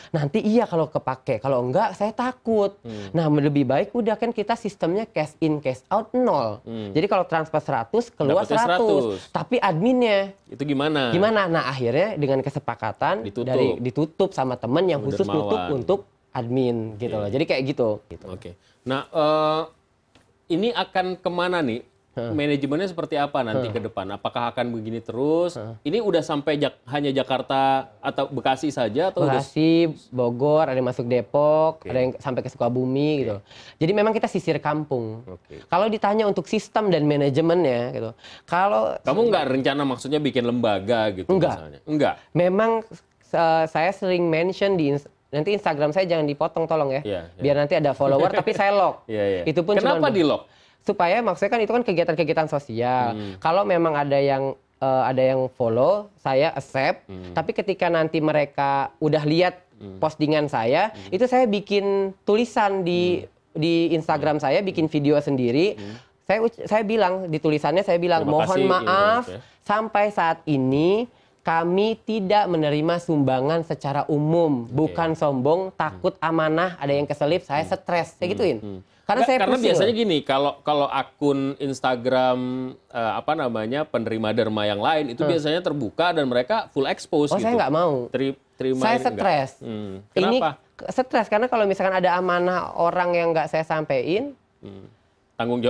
nanti iya kalau kepake. Kalau enggak saya takut. Nah lebih baik udah kan kita sistemnya cash in cash out 0. Jadi kalau transfer 100 keluar 100. Tapi adminnya itu gimana? Nah akhirnya dengan kesepakatan ditutup sama temen yang khusus tutup untuk admin gitu loh. Jadi kayak gitu. Oke. Nah, ini akan kemana nih? Manajemennya seperti apa nanti ke depan? Apakah akan begini terus? Ini udah sampai hanya Jakarta atau Bekasi saja atau Bekasi, Bogor, ada yang masuk Depok, ada yang sampai ke Sukabumi gitu. Jadi memang kita sisir kampung. Kalau ditanya untuk sistem dan manajemennya gitu. Kalau kamu nggak rencana maksudnya bikin lembaga gitu misalnya? Enggak. Memang saya sering mention nanti Instagram saya jangan dipotong tolong ya. Biar nanti ada follower tapi saya lock. Itu pun kenapa di lock? Supaya maksudnya kan itu kan kegiatan-kegiatan sosial. Kalau memang ada yang follow, saya accept. Tapi ketika nanti mereka udah lihat postingan saya, itu saya bikin tulisan di Instagram saya, bikin video sendiri. Saya bilang di tulisannya mohon maaf sampai saat ini kami tidak menerima sumbangan secara umum, bukan sombong, takut amanah, ada yang keselip, saya stres, saya gituin. Karena biasanya gini, kalau akun Instagram penerima derma yang lain itu biasanya terbuka dan mereka full expose gitu. Saya nggak mau. Saya stres. Kenapa? Ini stres karena kalau misalkan ada amanah orang yang nggak saya sampein, tanggung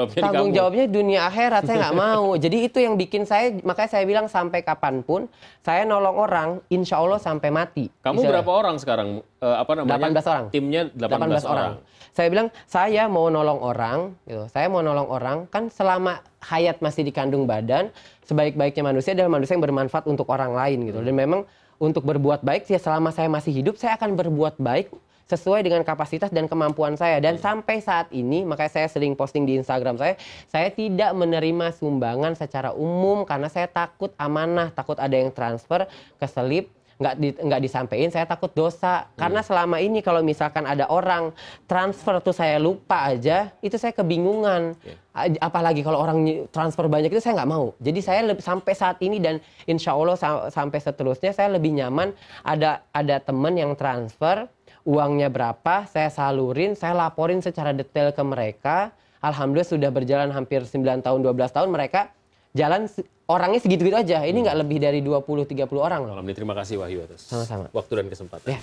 jawabnya dunia akhirat, saya nggak mau. Jadi itu yang bikin makanya saya bilang sampai kapanpun saya nolong orang, insya Allah sampai mati. Kamu berapa orang sekarang? 18 orang. Timnya 18 orang. Saya bilang saya mau nolong orang, gitu. Saya mau nolong orang kan selama hayat masih dikandung badan, sebaik-baiknya manusia adalah manusia yang bermanfaat untuk orang lain gitu. Dan memang untuk berbuat baik ya selama saya masih hidup saya akan berbuat baik sesuai dengan kapasitas dan kemampuan saya. Dan sampai saat ini, makanya saya sering posting di Instagram saya tidak menerima sumbangan secara umum karena saya takut amanah, takut ada yang transfer, keselip, nggak disampaikan, saya takut dosa. Karena selama ini kalau misalkan ada orang transfer tuh saya lupa aja, itu saya kebingungan. Apalagi kalau orang transfer banyak itu saya nggak mau. Jadi saya sampai saat ini dan insya Allah sampai seterusnya saya lebih nyaman ada teman yang transfer, uangnya berapa, saya salurin, saya laporin secara detail ke mereka. Alhamdulillah sudah berjalan hampir 9 tahun, 12 tahun mereka jalan orangnya segitu-gitu aja. Ini nggak lebih dari 20-30 orang loh. Alhamdulillah, terima kasih Wahyu atas waktu dan kesempatan.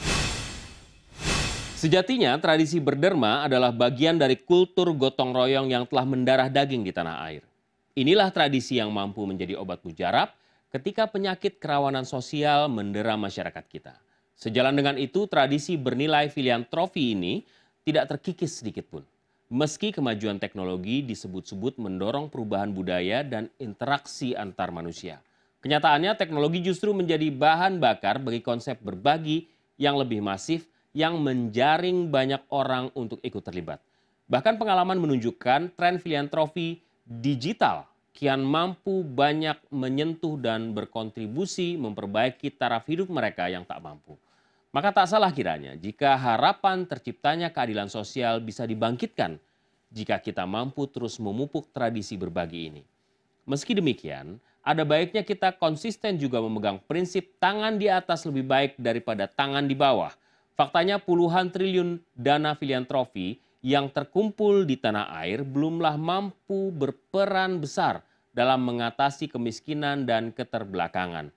Sejatinya tradisi berderma adalah bagian dari kultur gotong royong yang telah mendarah daging di tanah air. Inilah tradisi yang mampu menjadi obat mujarab ketika penyakit kerawanan sosial mendera masyarakat kita. Sejalan dengan itu, tradisi bernilai filantropi ini tidak terkikis sedikit pun. Meski kemajuan teknologi disebut-sebut mendorong perubahan budaya dan interaksi antar manusia. Kenyataannya teknologi justru menjadi bahan bakar bagi konsep berbagi yang lebih masif yang menjaring banyak orang untuk ikut terlibat. Bahkan pengalaman menunjukkan tren filantropi digital kian mampu banyak menyentuh dan berkontribusi memperbaiki taraf hidup mereka yang tak mampu. Maka tak salah kiranya jika harapan terciptanya keadilan sosial bisa dibangkitkan jika kita mampu terus memupuk tradisi berbagi ini. Meski demikian, ada baiknya kita konsisten juga memegang prinsip tangan di atas lebih baik daripada tangan di bawah. Faktanya puluhan triliun dana filantropi yang terkumpul di tanah air belumlah mampu berperan besar dalam mengatasi kemiskinan dan keterbelakangan.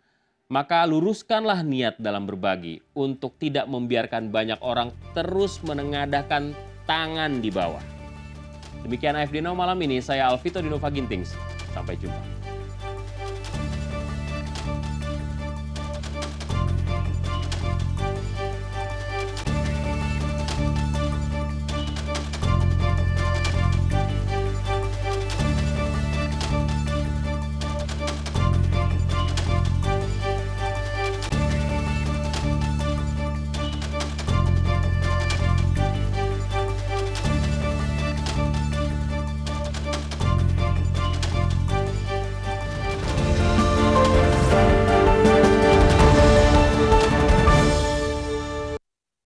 Maka luruskanlah niat dalam berbagi untuk tidak membiarkan banyak orang terus menengadahkan tangan di bawah. Demikian AFD Now malam ini, saya Alvito Dinova Gintings. Sampai jumpa.